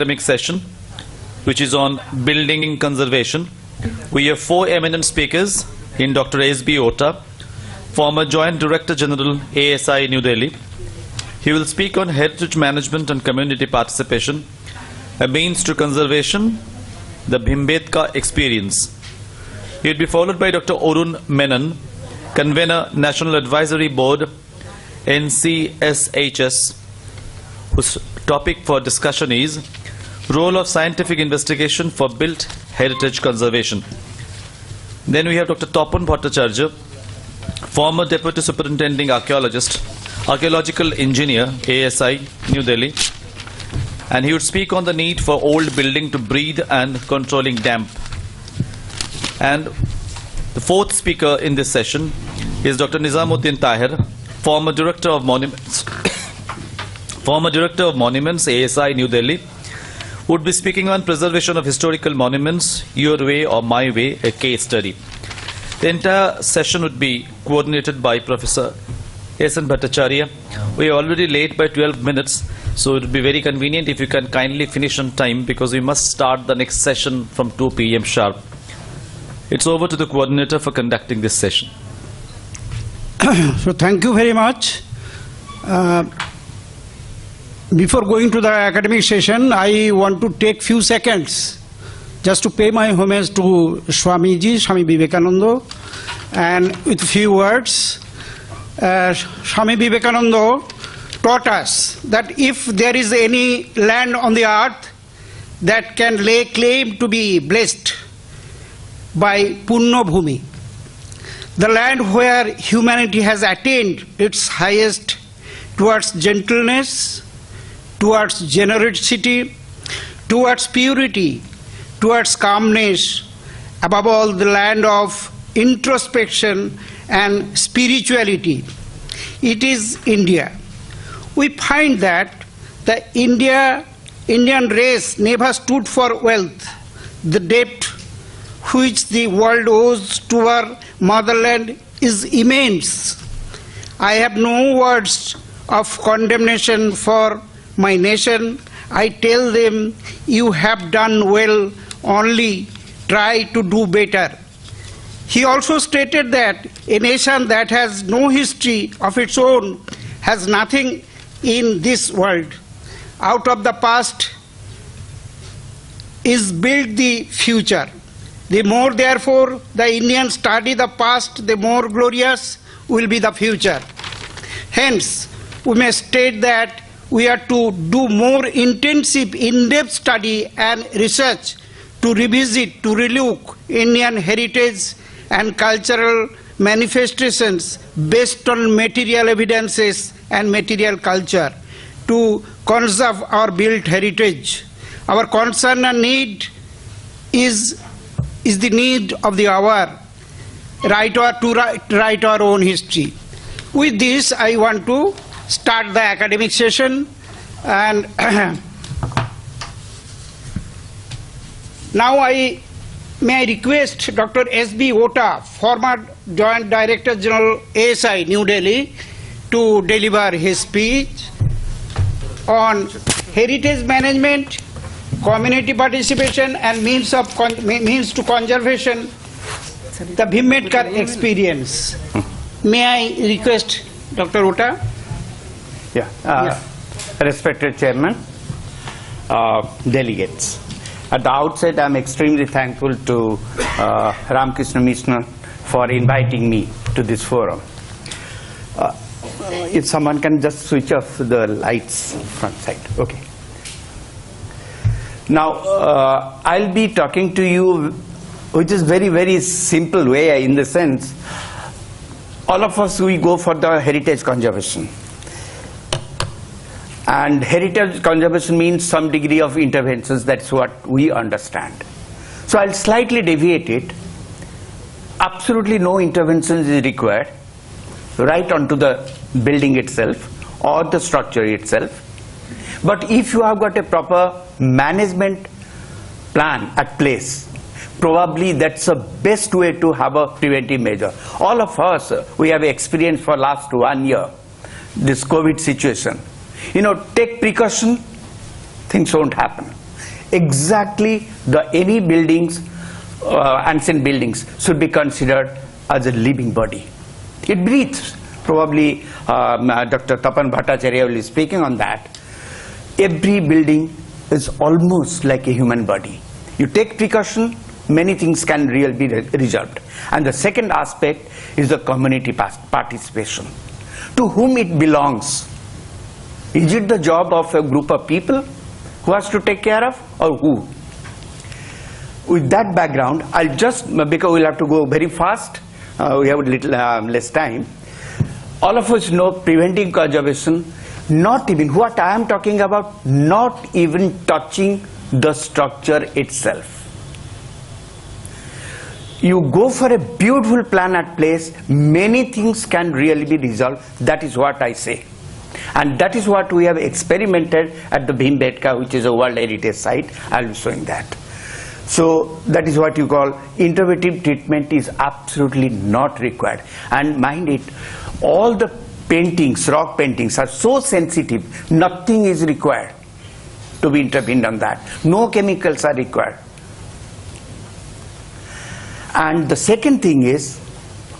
academic session, which is on building conservation. We have four eminent speakers in Dr. S.B. Ota, former Joint Director General, ASI, New Delhi. He will speak on heritage management and community participation, a means to conservation, the Bhimbetka experience. He will be followed by Dr. Arun Menon, Convener, National Advisory Board, NCSHS, whose topic for discussion is Role of Scientific Investigation for Built Heritage Conservation. Then we have Dr. Tapan Bhattacharya, former Deputy Superintending Archaeologist, Archaeological Engineer, ASI, New Delhi, and he would speak on the need for old building to breathe and controlling damp. And the fourth speaker in this session is Dr. Nizamuddin Taher, former Director of Monuments, ASI, New Delhi, would be speaking on preservation of historical monuments, your way or my way, a case study. The entire session would be coordinated by Professor S.N. Bhattacharya. We are already late by 12 minutes, so it would be very convenient if you can kindly finish on time, because we must start the next session from 2 p.m. sharp. It's over to the coordinator for conducting this session. So thank you very much. Before going to the academic session, I want to take few seconds just to pay my homage to Swami Vivekananda, and with few words. Swami Vivekananda taught us that if there is any land on the earth that can lay claim to be blessed by Punna Bhumi, the land where humanity has attained its highest towards gentleness, towards generosity, towards purity, towards calmness, above all the land of introspection and spirituality, it is India. We find that the Indian race never stood for wealth. The debt which the world owes to our motherland is immense. I have no words of condemnation for my nation. I tell them, you have done well, only try to do better. He also stated that a nation that has no history of its own has nothing in this world. Out of the past is built the future. The more, therefore, the Indians study the past, the more glorious will be the future. Hence, we may state that we are to do more intensive, in-depth study and research to revisit, to relook Indian heritage and cultural manifestations based on material evidences and material culture, to conserve our built heritage. Our concern and need is the need of the hour, to write our own history. With this, I want to start the academic session, and now may I request Dr. S.B. Ota, former Joint Director General, ASI, New Delhi, to deliver his speech on heritage management, community participation and means to conservation, the Bhimbetka experience. May I request Dr. Ota? Respected Chairman, delegates. At the outset, I am extremely thankful to Ramakrishna Mission for inviting me to this forum. If someone can just switch off the lights front side. Okay. Now, I'll be talking to you, which is very, very simple way, in the sense, all of us, we go for the heritage conservation. And heritage conservation means some degree of interventions. That's what we understand. So I'll slightly deviate it. Absolutely no interventions is required right onto the building itself or the structure itself. But if you have got a proper management plan at place, probably that's the best way to have a preventive measure. All of us, we have experienced for last 1 year this COVID situation. Take precaution, things won't happen. exactly any buildings, ancient buildings, should be considered as a living body. It breathes. Probably Dr. Tapan Bhattacharya will be speaking on that. Every building is almost like a human body. You take precaution, many things can really be resolved. And the second aspect is the community participation. To whom it belongs? Is it the job of a group of people who has to take care of, or who? With that background, I'll just, because we'll have to go very fast, we have a little less time. All of us know preventing conservation, not even, what I am talking about, not even touching the structure itself. You go for a beautiful plan at place, many things can really be resolved. That is what I say. And that is what we have experimented at the Bhimbetka, which is a World Heritage Site. I'll be showing that. So that is what you call interventive treatment is absolutely not required. And mind it, all the paintings, rock paintings, are so sensitive, nothing is required to be intervened on that. No chemicals are required. And the second thing is,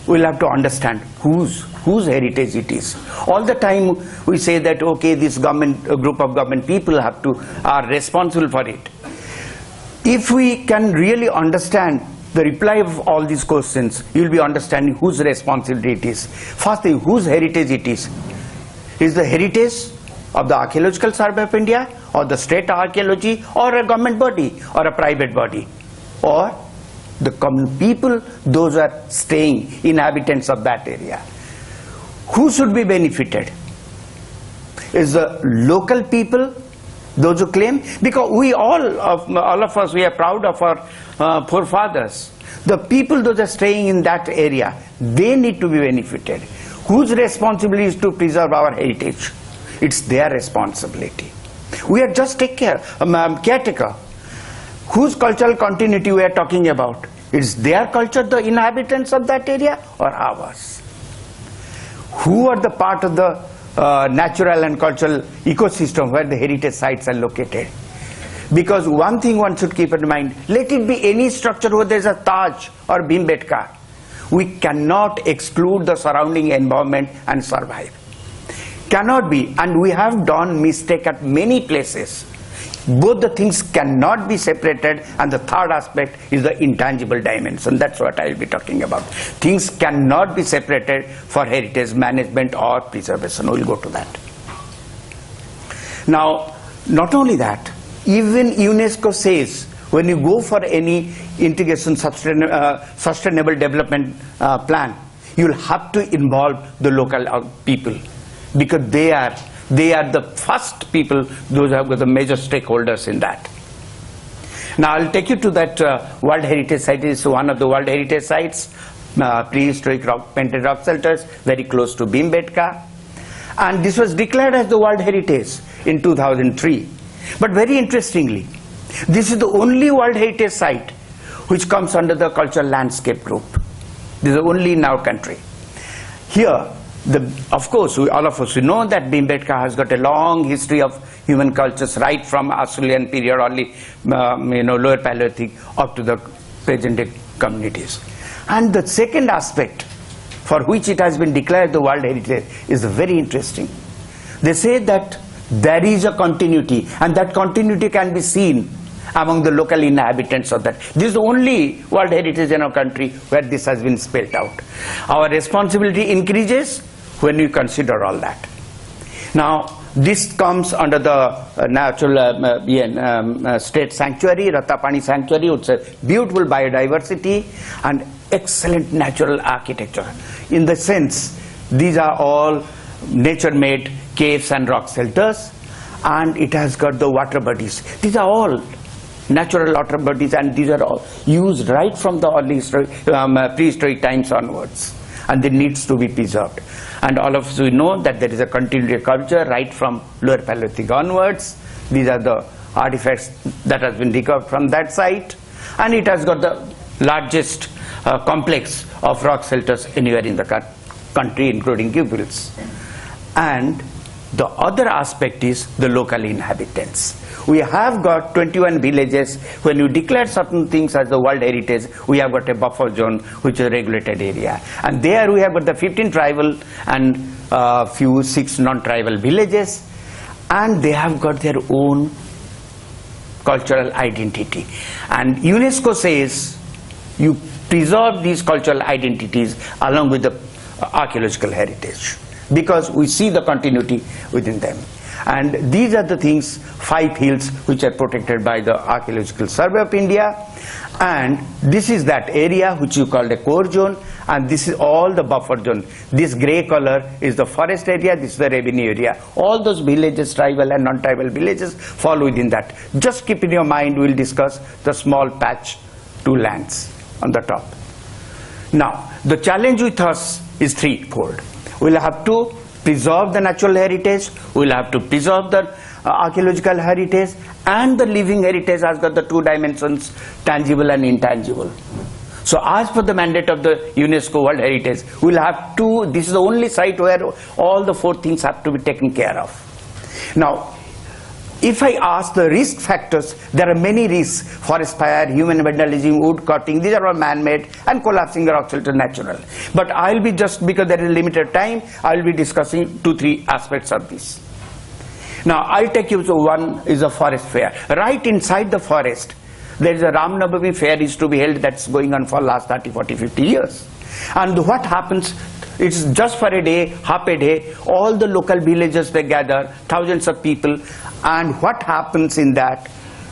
we'll have to understand whose heritage it is. All the time we say that, okay, this government, a group of government people are responsible for it. If we can really understand the reply of all these questions, you'll be understanding whose responsibility it is. First thing, whose heritage it is. Is the heritage of the Archaeological Survey of India, or the state archaeology, or a government body, or a private body, or the common people, those who are staying, inhabitants of that area? Who should be benefited? Is the local people, those who claim? Because we all of us, we are proud of our forefathers. The people, those are staying in that area, they need to be benefited. Whose responsibility is to preserve our heritage? It's their responsibility. We are just caretaker. Whose cultural continuity we are talking about? It's their culture, the inhabitants of that area, or ours? Who are the part of the natural and cultural ecosystem where the heritage sites are located? Because one thing one should keep in mind, let it be any structure where there is a Taj or Bhimbetka, we cannot exclude the surrounding environment and survive. Cannot be, and we have done mistake at many places. Both the things cannot be separated, and the third aspect is the intangible dimension. That's what I will be talking about. Things cannot be separated for heritage management or preservation. We'll go to that. Now, not only that, even UNESCO says when you go for any integration sustainable development plan, you'll have to involve the local people, because they are the first people, those are the major stakeholders in that. Now I'll take you to that World Heritage Site. It's one of the World Heritage Sites, prehistoric painted rock shelters, very close to Bhimbetka. And this was declared as the World Heritage in 2003. But very interestingly, this is the only World Heritage Site which comes under the cultural landscape group. This is only in our country. Here, of course, all of us know that Bhimbetka has got a long history of human cultures, right from Australian period, only lower Paleolithic, up to the present-day communities. And the second aspect for which it has been declared the World Heritage is very interesting. They say that there is a continuity, and that continuity can be seen among the local inhabitants of that. This is the only World Heritage in our country where this has been spelled out. Our responsibility increases when we consider all that. Now, this comes under the natural state sanctuary, Ratapani Sanctuary. It's a beautiful biodiversity and excellent natural architecture. In the sense, these are all nature-made caves and rock shelters, and it has got the water bodies. These are all natural water bodies, and these are all used right from the early prehistoric times onwards, and they needs to be preserved. And all of us know that there is a continuity culture right from lower Paleolithic onwards. These are the artifacts that has been recovered from that site, and it has got the largest complex of rock shelters anywhere in the country, including cupules. And The other aspect is the local inhabitants. We have got 21 villages. When you declare certain things as the World Heritage, we have got a buffer zone, which is a regulated area. And there we have got the 15 tribal and few 6 non-tribal villages, and they have got their own cultural identity. And UNESCO says you preserve these cultural identities along with the archaeological heritage, because we see the continuity within them. And these are the things, 5 hills which are protected by the Archaeological Survey of India, and this is that area which you call the core zone, and this is all the buffer zone. This grey color is the forest area, this is the revenue area. All those villages, tribal and non-tribal villages, fall within that. Just keep in your mind, we'll discuss the small patch 2 lands on the top. Now, the challenge with us is threefold. We'll have to preserve the natural heritage, we'll have to preserve the archaeological heritage, and the living heritage has got the 2 dimensions, tangible and intangible. So as per the mandate of the UNESCO World Heritage, we'll have to, this is the only site where all the 4 things have to be taken care of. Now, if I ask the risk factors, there are many risks: forest fire, human vandalism, wood cutting, these are all man-made, and collapsing the rock shelter natural. But I'll be just, because there is limited time, I'll be discussing 2-3 aspects of this. Now, I'll take you to one is a forest fair. Right inside the forest, there is a Ram Navami fair is to be held that's going on for last 30, 40, 50 years. And what happens, it's just for a day, half a day, all the local villages they gather, thousands of people, and what happens in that?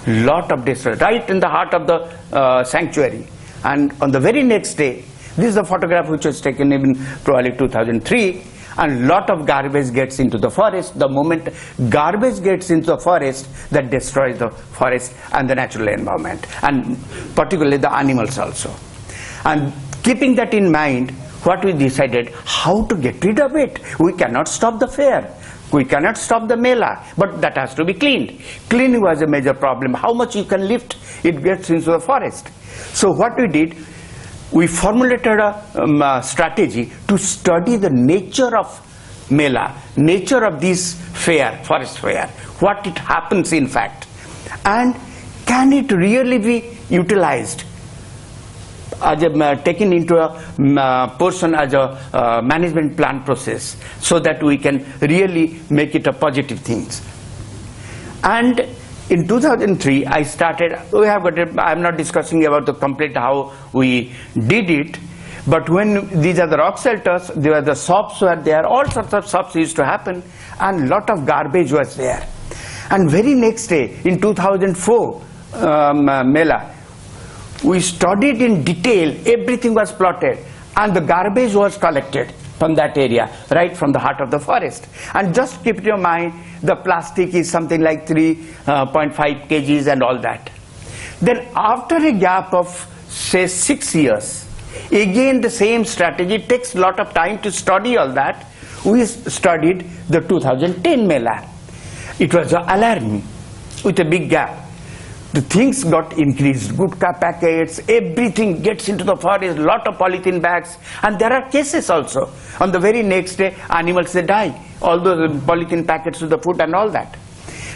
Lot of distress, right in the heart of the sanctuary. And on the very next day, this is a photograph which was taken in probably 2003, and lot of garbage gets into the forest. The moment garbage gets into the forest, that destroys the forest and the natural environment, and particularly the animals also. And keeping that in mind, what we decided, how to get rid of it. We cannot stop the fair, we cannot stop the mela, but that has to be cleaned. Cleaning was a major problem. How much you can lift, it gets into the forest. So what we did, we formulated a strategy to study the nature of mela, nature of this fair, forest fair, what it happens in fact, and can it really be utilized as a, taken into a portion as a management plan process, so that we can really make it a positive thing. And in 2003, I started, we have got a, I'm not discussing about the complete how we did it, but when these are the rock shelters, there were the shops were there, all sorts of shops used to happen, and lot of garbage was there. And very next day, in 2004 Mela, we studied in detail, everything was plotted, and the garbage was collected from that area, right from the heart of the forest. And just keep in your mind, the plastic is something like 3.5 kgs and all that. Then after a gap of say 6 years, again the same strategy, it takes a lot of time to study all that. We studied the 2010 Mela. It was alarming with a big gap. The things got increased, gutka packets, everything gets into the forest, lot of polythene bags, and there are cases also. On the very next day, animals they die, all those polythene packets to the food and all that.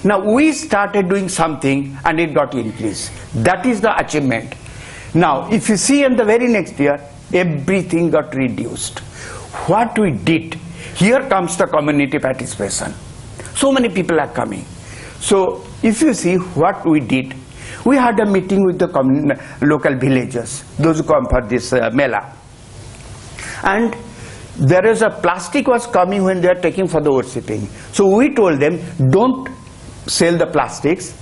Now we started doing something and it got increased. That is the achievement. Now if you see in the very next year, everything got reduced. What we did, here comes the community participation. So many people are coming. So if you see what we did, we had a meeting with the local villagers, those who come for this Mela. And there is a plastic was coming when they are taking for the worshipping. So we told them, don't sell the plastics,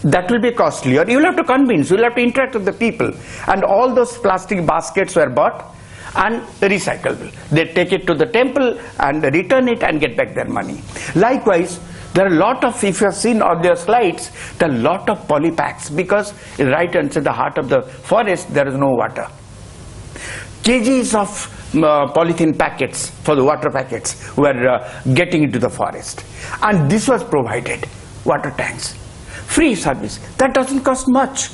that will be costlier. You will have to convince, you will have to interact with the people. And all those plastic baskets were bought and recyclable. They take it to the temple and return it and get back their money. Likewise, there are a lot of, if you have seen on their slides, there are a lot of polypacks, because right inside the heart of the forest there is no water. Kgs of polythene packets for the water packets were getting into the forest. And this was provided, water tanks. Free service, that doesn't cost much.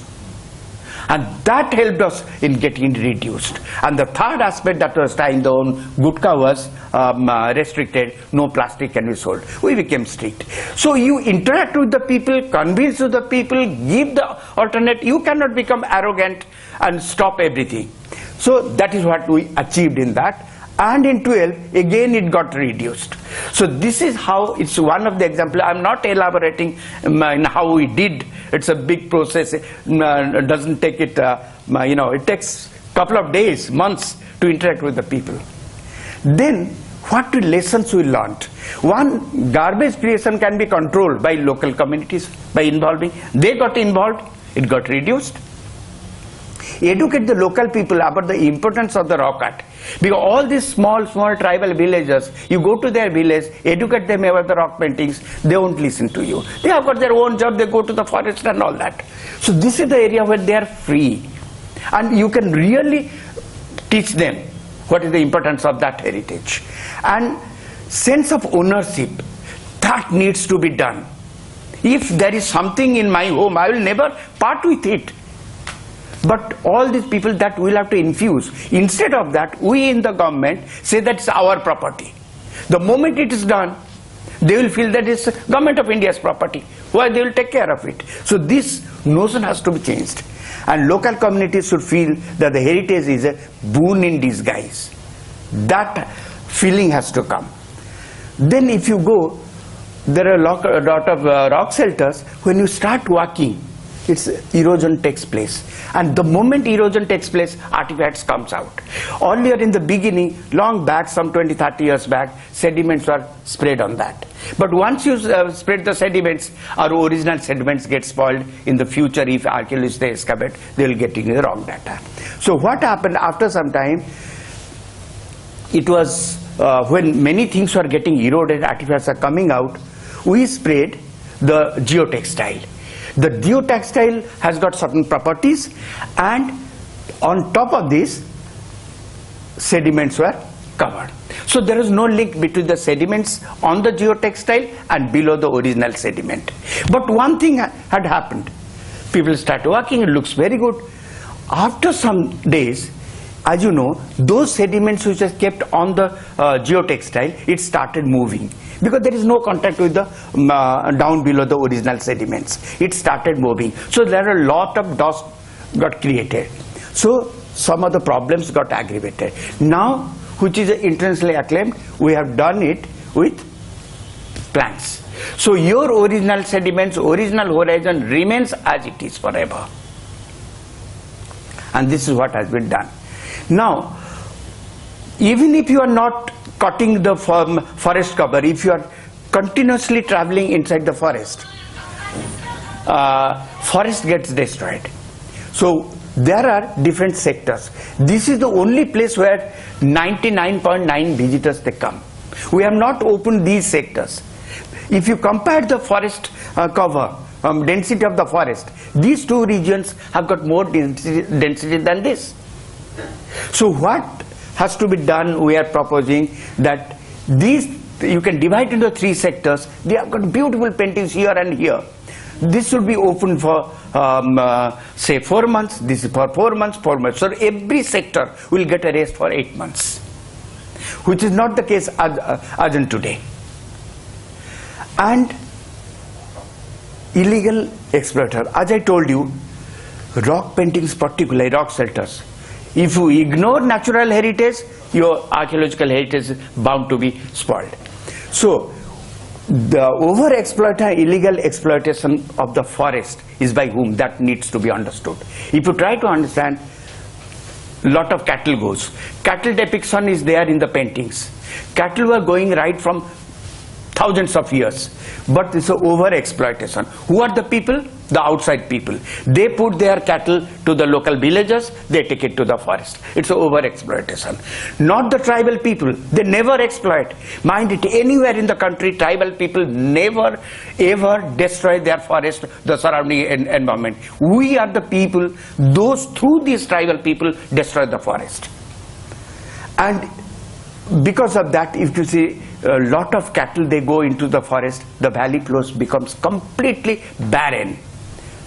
And that helped us in getting reduced. And the third aspect that was tying down gutka was restricted, no plastic can be sold. We became strict. So you interact with the people, convince the people, give the alternate. You cannot become arrogant and stop everything. So that is what we achieved in that. And in 12, again it got reduced. So this is how, it's one of the examples. I'm not elaborating in how we did. It's a big process. It doesn't take it, it takes a couple of days, months to interact with the people. Then, what lessons we learned? One, garbage creation can be controlled by local communities, by involving. They got involved, it got reduced. Educate the local people about the importance of the rock art. Because all these small tribal villages, you go to their village, educate them about the rock paintings, they won't listen to you. They have got their own job, they go to the forest and all that. So this is the area where they are free. And you can really teach them what is the importance of that heritage. And sense of ownership, that needs to be done. If there is something in my home, I will never part with it. But all these people that will have to infuse. Instead of that, we in the government say that it's our property. The moment it is done, they will feel that it's government of India's property. Why they will take care of it. So this notion has to be changed. And local communities should feel that the heritage is a boon in disguise. That feeling has to come. Then if you go, there are a lot of rock shelters. When you start walking, erosion takes place, and the moment erosion takes place, artifacts comes out. Earlier in the beginning, long back, some 20-30 years back, sediments were spread on that. But once you spread the sediments, our original sediments get spoiled. In the future, if archaeologists they excavate, they will get the wrong data. So what happened after some time, it was when many things were getting eroded, artifacts are coming out, we sprayed the geotextile. The geotextile has got certain properties, and on top of this, sediments were covered. So there is no link between the sediments on the geotextile and below the original sediment. But one thing had happened. People started working, it looks very good. After some days, as you know, those sediments which are kept on the geotextile, it started moving. Because there is no contact with the down below the original sediments. It started moving. So there are a lot of dust got created. So some of the problems got aggravated. Now, which is internationally acclaimed, we have done it with plants. So your original sediments, original horizon remains as it is forever. And this is what has been done. Now, even if you are not cutting the forest cover, if you are continuously traveling inside the forest, forest gets destroyed. So there are different sectors. This is the only place where 99.9 visitors they come. We have not opened these sectors. If you compare the forest cover, density of the forest, these two regions have got more density than this. So what has to be done, we are proposing that these, you can divide into three sectors. They have got beautiful paintings here and here. This should be open for say 4 months, this is for 4 months, 4 months. So every sector will get a rest for 8 months, which is not the case as in today. And illegal exploiter, as I told you, rock paintings, particularly rock shelters. If you ignore natural heritage, your archaeological heritage is bound to be spoiled. So the over-exploitation, illegal exploitation of the forest is by whom? That needs to be understood. If you try to understand, lot of cattle goes. Cattle depiction is there in the paintings. Cattle were going right from thousands of years, but it's an over-exploitation. Who are the people? The outside people. They put their cattle to the local villages, they take it to the forest. It's an over-exploitation. Not the tribal people. They never exploit. Mind it, anywhere in the country, tribal people never ever destroy their forest, the surrounding environment. We are the people, those through these tribal people destroy the forest. And because of that, if you see a lot of cattle, they go into the forest, the valley floors becomes completely barren.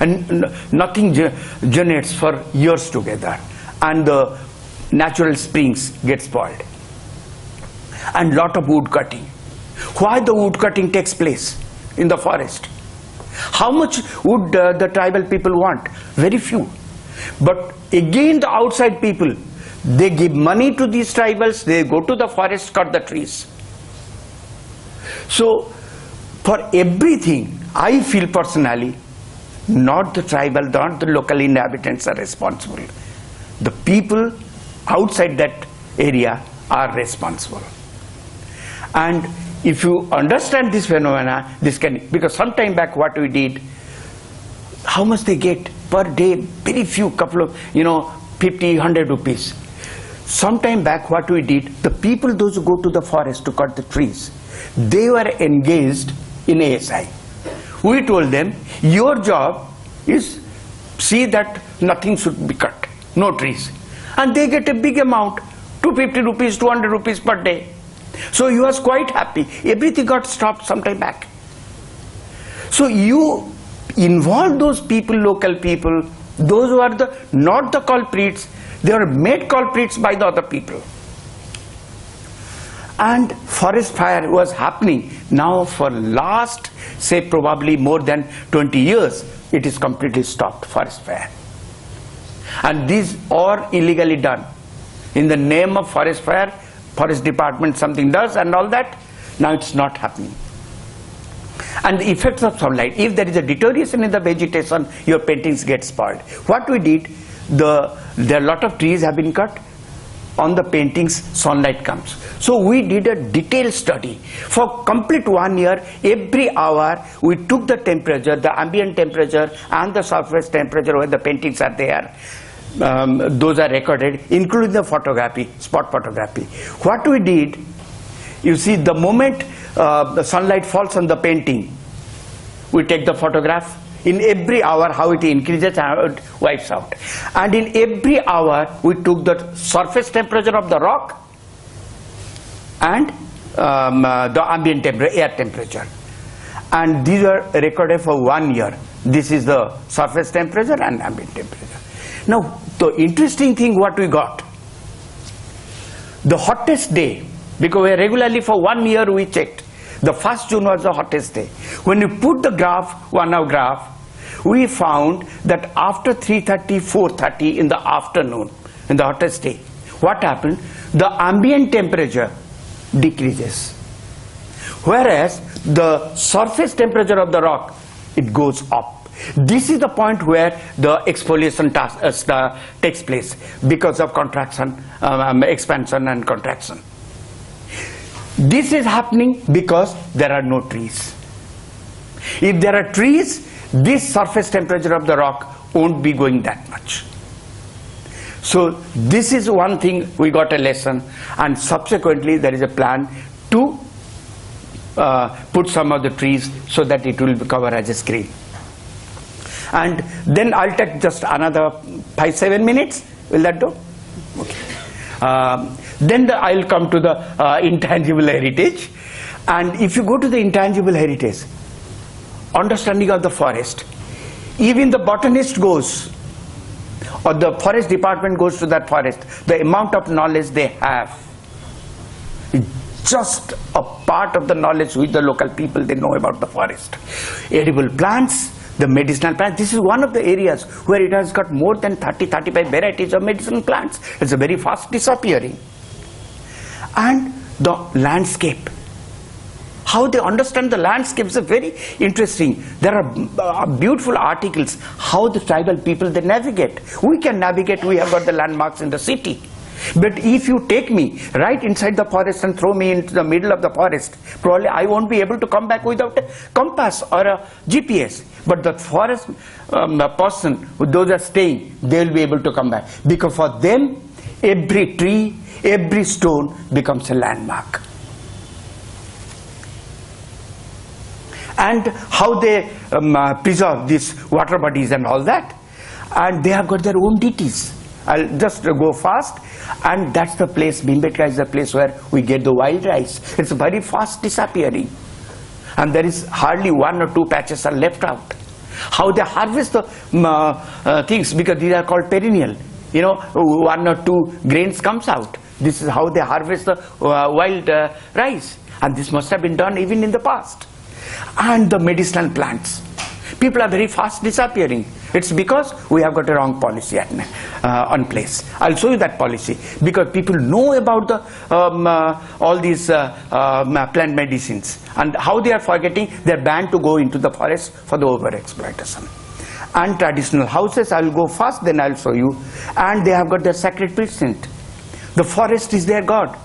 and nothing generates for years together, and the natural springs get spoiled, and lot of wood cutting. Why the wood cutting takes place in the forest? How much would the tribal people want? Very few. But again, the outside people, they give money to these tribals, they go to the forest, cut the trees. So for everything, I feel personally, not the tribal, not the local inhabitants are responsible. The people outside that area are responsible. And if you understand this phenomena, this can, because some time back what we did, how much they get per day? Very few, couple of, 50, 100 rupees. Some time back what we did, the people, those who go to the forest to cut the trees, they were engaged in ASI. We told them, your job is see that nothing should be cut, no trees. And they get a big amount, 250 rupees, 200 rupees per day. So he was quite happy. Everything got stopped some time back. So you involve those people, local people, those who are not the culprits, they are made culprits by the other people. And forest fire was happening now for last, say probably more than 20 years, it is completely stopped, forest fire. And these are illegally done. In the name of forest fire, forest department something does and all that, now it's not happening. And the effects of sunlight, if there is a deterioration in the vegetation, your paintings get spoiled. What we did, there are a lot of trees have been cut, on the paintings sunlight comes. So we did a detailed study. For complete 1 year, every hour we took the temperature, the ambient temperature and the surface temperature where the paintings are there. Those are recorded, including the photography, spot photography. What we did, you see, the moment the sunlight falls on the painting, we take the photograph. In every hour, how it increases and it wipes out. And in every hour, we took the surface temperature of the rock and the ambient temperature, air temperature. And these are recorded for 1 year. This is the surface temperature and ambient temperature. Now, the interesting thing what we got, the hottest day, because we regularly for 1 year we checked, the 1st June was the hottest day. When you put the graph, 1 hour graph, we found that after 3:30, 4:30 in the afternoon, in the hottest day, what happened? The ambient temperature decreases. Whereas the surface temperature of the rock, it goes up. This is the point where the exfoliation takes place because of contraction, expansion and contraction. This is happening because there are no trees. If there are trees, this surface temperature of the rock won't be going that much. So this is one thing we got a lesson, and subsequently there is a plan to put some of the trees so that it will cover as a screen. And then I'll take just another 5-7 minutes. Will that do? Okay. Then I'll come to the intangible heritage. And if you go to the intangible heritage, understanding of the forest, even the botanist goes, or the forest department goes to that forest, the amount of knowledge they have is just a part of the knowledge which the local people they know about the forest. Edible plants, the medicinal plants, this is one of the areas where it has got more than 30-35 varieties of medicinal plants. It's a very fast disappearing. And the landscape, how they understand the landscapes is very interesting. There are beautiful articles how the tribal people they navigate. We can navigate, we have got the landmarks in the city. But if you take me right inside the forest and throw me into the middle of the forest, probably I won't be able to come back without a compass or a GPS. But the forest person, those are staying, they will be able to come back. Because for them, every tree, every stone becomes a landmark. And how they preserve these water bodies and all that. And they have got their own deities. I'll just go fast. And that's the place, Bhimbetka is the place where we get the wild rice. It's very fast disappearing. And there is hardly 1 or 2 patches are left out. How they harvest the things, because these are called perennial. You know, 1 or 2 grains comes out. This is how they harvest the wild rice. And this must have been done even in the past. And the medicinal plants. People are very fast disappearing. It's because we have got a wrong policy on place. I'll show you that policy. Because people know about the all these plant medicines. And how they are forgetting, they're banned to go into the forest for the overexploitation. And traditional houses, I'll go fast, then I'll show you. And they have got their sacred precinct. The forest is their god.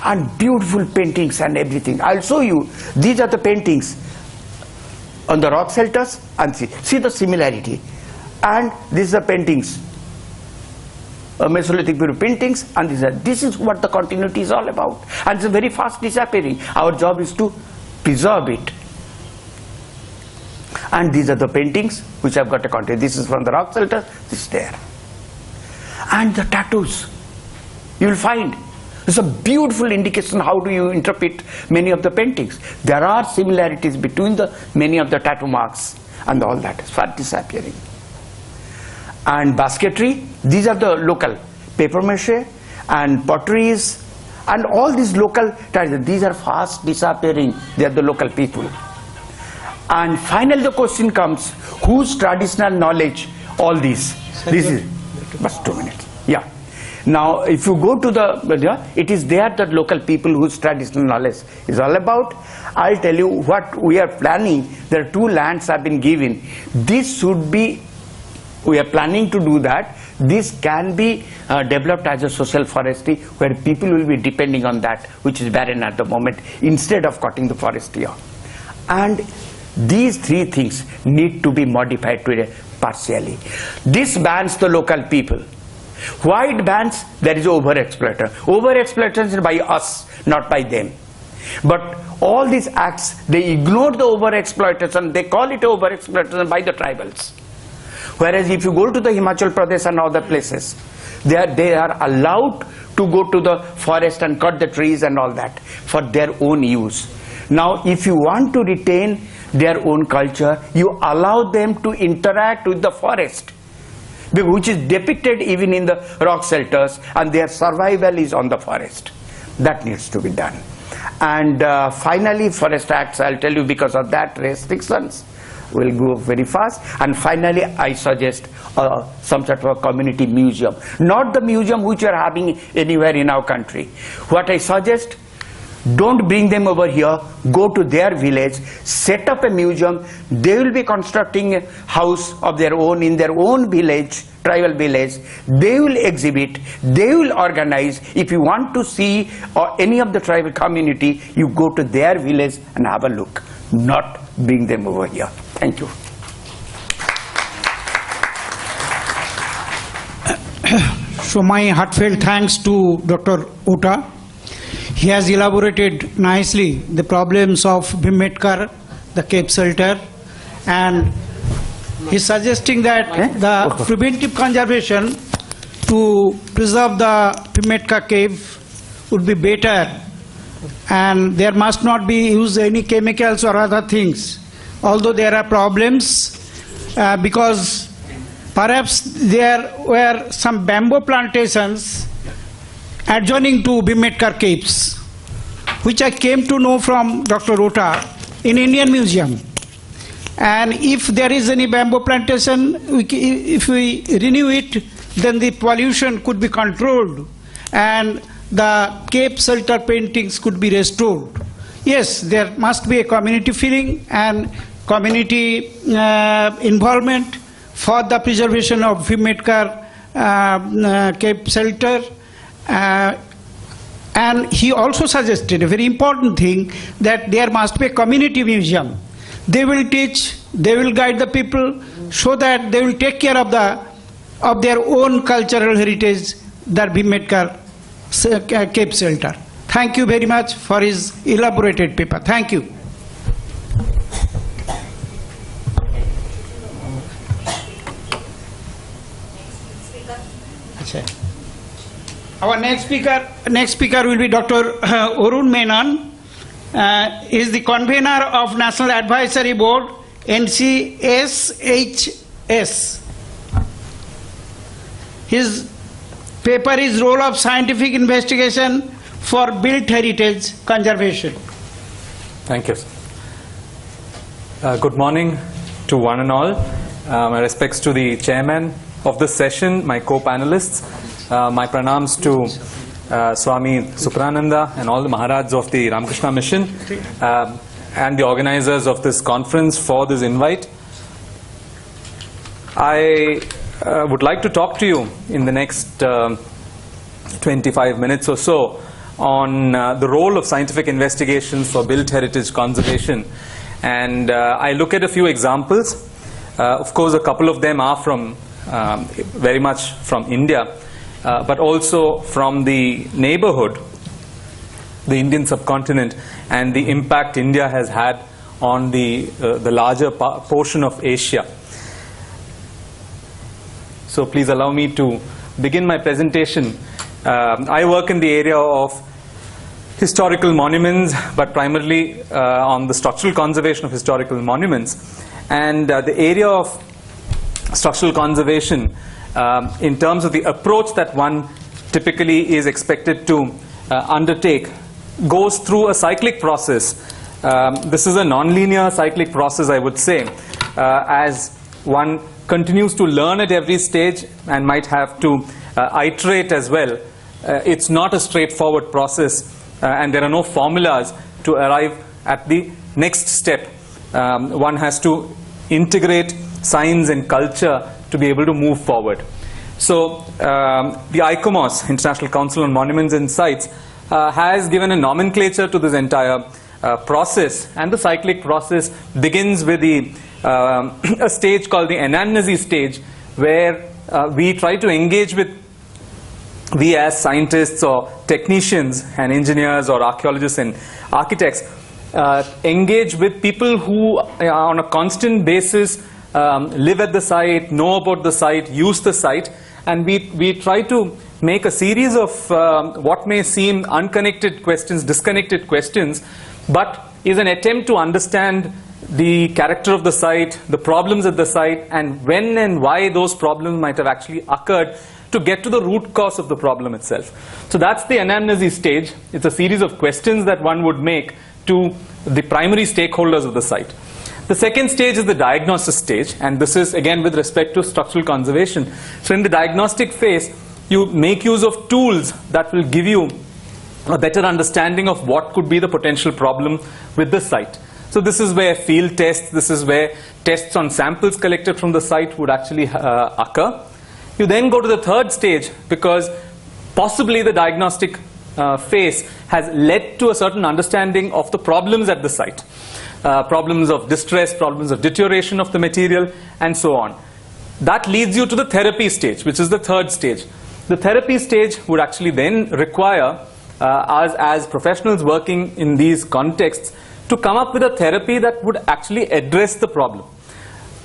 And beautiful paintings and everything. I'll show you. These are the paintings on the rock shelters, and see the similarity. And these are paintings, Mesolithic period paintings, and this is what the continuity is all about. And it's very fast disappearing. Our job is to preserve it. And these are the paintings which have got a continuity. This is from the rock shelter, this is there. And the tattoos, you will find. It's a beautiful indication how do you interpret many of the paintings. There are similarities between the many of the tattoo marks and all that. It's fast disappearing. And basketry, these are the local paper mache and potteries and all these local traditions. These are fast disappearing. They are the local people. And finally the question comes, whose traditional knowledge all these? This is just 2 minutes. Yeah. Now, if you go to the, it is there that local people whose traditional knowledge is all about. I'll tell you what we are planning. There are 2 lands have been given. This should be, we are planning to do that. This can be developed as a social forestry where people will be depending on that, which is barren at the moment, instead of cutting the forest here. And these 3 things need to be modified to partially. This bans the local people. Why it bans? There is overexploitation. Overexploitation is by us, not by them. But all these acts, they ignore the overexploitation. They call it overexploitation by the tribals. Whereas if you go to the Himachal Pradesh and other places, they are allowed to go to the forest and cut the trees and all that for their own use. Now, if you want to retain their own culture, you allow them to interact with the forest, which is depicted even in the rock shelters, and their survival is on the forest. That needs to be done. And finally, forest acts, I'll tell you, because of that restrictions, will go very fast. And finally, I suggest some sort of a community museum. Not the museum which you are having anywhere in our country. What I suggest, don't bring them over here, go to their village, set up a museum. They will be constructing a house of their own in their own village, tribal village. They will exhibit, they will organize. If you want to see any of the tribal community, you go to their village and have a look, not bring them over here. Thank you. So my heartfelt thanks to Dr. Ota. He has elaborated nicely the problems of Bhimbetka, the cave shelter, and he's suggesting that the preventive conservation to preserve the Bhimbetka cave would be better, and there must not be used any chemicals or other things. Although there are problems because perhaps there were some bamboo plantations adjoining to Bhimbetka caves, which I came to know from Dr. Ota in Indian Museum. And if there is any bamboo plantation, if we renew it, then the pollution could be controlled and the cave shelter paintings could be restored. Yes, there must be a community feeling and community involvement for the preservation of Bhimbetka cave shelter. And he also suggested a very important thing, that there must be a community museum. They will teach, they will guide the people so that they will take care of their own cultural heritage, the Bhimbetka cave shelter. Thank you very much for his elaborated paper. Thank you. Our next speaker will be Dr. Arun Menon. He is the convener of National Advisory Board, NCSHS. His paper is Role of Scientific Investigation for Built Heritage Conservation. Thank you. Good morning to one and all. My respects to the chairman of this session, my co-panelists, my pranams to Swami Supraananda and all the Maharajas of the Ramakrishna Mission and the organizers of this conference for this invite. I would like to talk to you in the next 25 minutes or so on the role of scientific investigations for built heritage conservation. And I look at a few examples. Of course, a couple of them are from very much from India, but also from the neighborhood, the Indian subcontinent, and the impact India has had on the larger portion of Asia. So please allow me to begin my presentation. I work in the area of historical monuments, but primarily on the structural conservation of historical monuments. And the area of structural conservation, in terms of the approach that one typically is expected to undertake, goes through a cyclic process. This is a non-linear cyclic process, I would say, as one continues to learn at every stage and might have to iterate as well. It's not a straightforward process, and there are no formulas to arrive at the next step. One has to integrate science and culture to be able to move forward. So the ICOMOS, International Council on Monuments and Sites, has given a nomenclature to this entire process, and the cyclic process begins with a stage called the anamnesis stage, where we try to engage with, we as scientists or technicians and engineers or archaeologists and architects, engage with people who on a constant basis live at the site, know about the site, use the site, and we try to make a series of what may seem unconnected questions, disconnected questions, but is an attempt to understand the character of the site, the problems at the site, and when and why those problems might have actually occurred, to get to the root cause of the problem itself. So that's the anamnesis stage. It's a series of questions that one would make to the primary stakeholders of the site. The second stage is the diagnosis stage, and this is again with respect to structural conservation. So in the diagnostic phase, you make use of tools that will give you a better understanding of what could be the potential problem with the site. So this is where field tests, this is where tests on samples collected from the site would actually occur. You then go to the third stage, because possibly the diagnostic phase has led to a certain understanding of the problems at the site. Problems of distress, problems of deterioration of the material, and so on. That leads you to the therapy stage, which is the third stage. The therapy stage would actually then require us as professionals working in these contexts to come up with a therapy that would actually address the problem.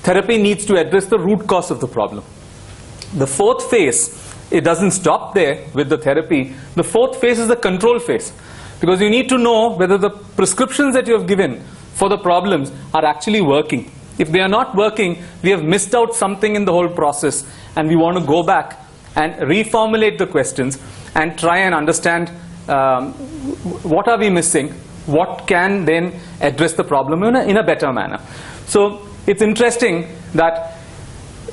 Therapy needs to address the root cause of the problem. The fourth phase, it doesn't stop there with the therapy. The fourth phase is the control phase, because you need to know whether the prescriptions that you have given for the problems are actually working. If they are not working, we have missed out something in the whole process, and we want to go back and reformulate the questions and try and understand what are we missing, what can then address the problem in a better manner. So it's interesting that